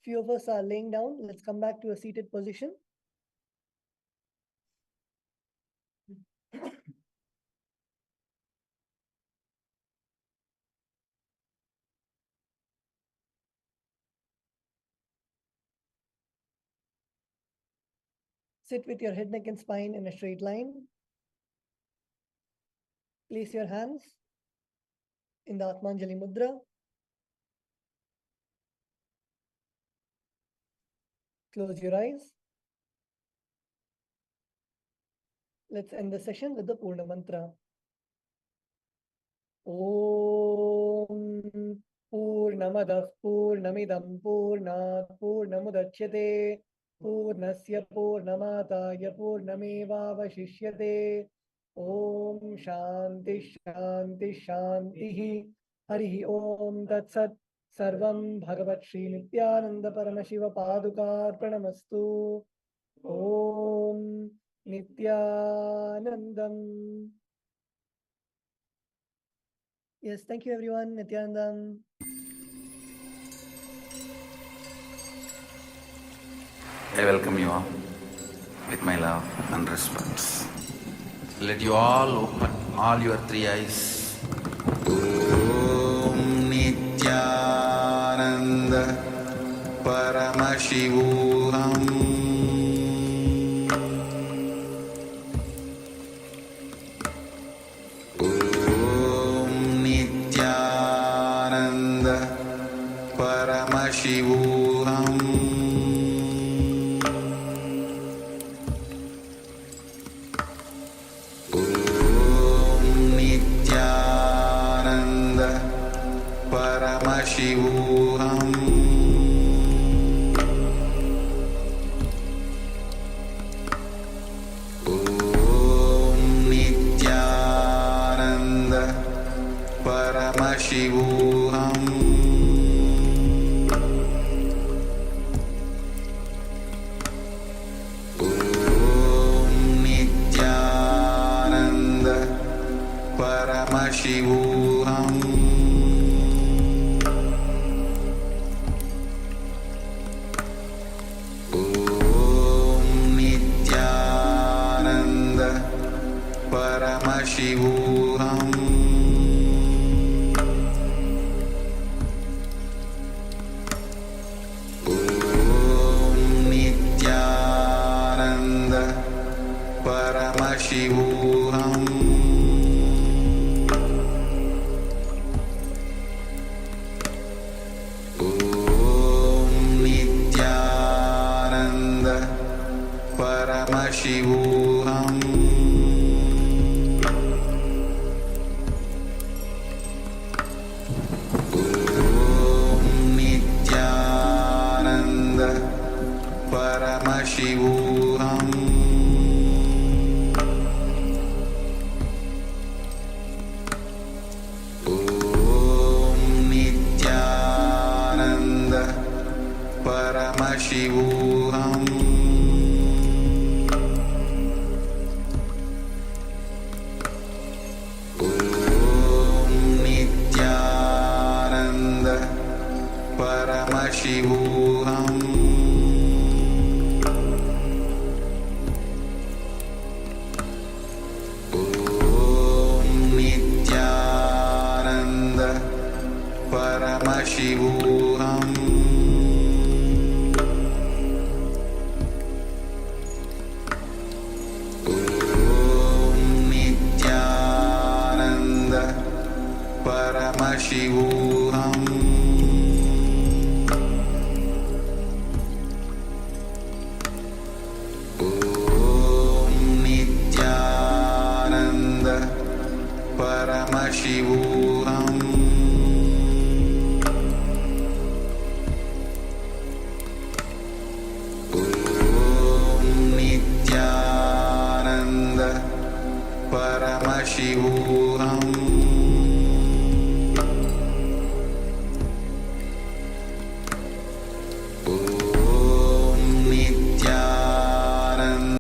Few of us are laying down. Let's come back to a seated position. Sit with your head, neck, and spine in a straight line. Place your hands in the Atmanjali Mudra. Close your eyes. Let's end the session with the Purna Mantra. Om Purnamadah Purnamidam Purnat Purnamudachyate पूर्णस्य पूर्णमादाय पूर्णमेवावशिष्यते। ॐ शान्ति शान्ति शान्तिः। हरिः ॐ तत्सत्। सर्वं भगवत् श्री नित्यानंद परमशिव पादुकार्पणमस्तु। ॐ नित्यानन्दम्। Yes, thank you everyone. Nithyanandam. I welcome you all with my love and respect. Let you all open all your three eyes. Om Nithyananda Paramashivoham. Om Nithyananda Paramashivoham. Paramashivoham. Om Nithyananda Paramashivoham. Om Nithyananda Paramashivoham. Paramashivoham. Om Nithyananda Paramashivoham. Om Nithyananda Paramashivoham. Paramashivoham. Om Nithyananda Paramashivoham. Om Nithyananda Paramashivoham. Paramashivoham. Om Nithyananda Paramashivoham. Om Nithyananda Paramashivoham. Paramashivoham. Om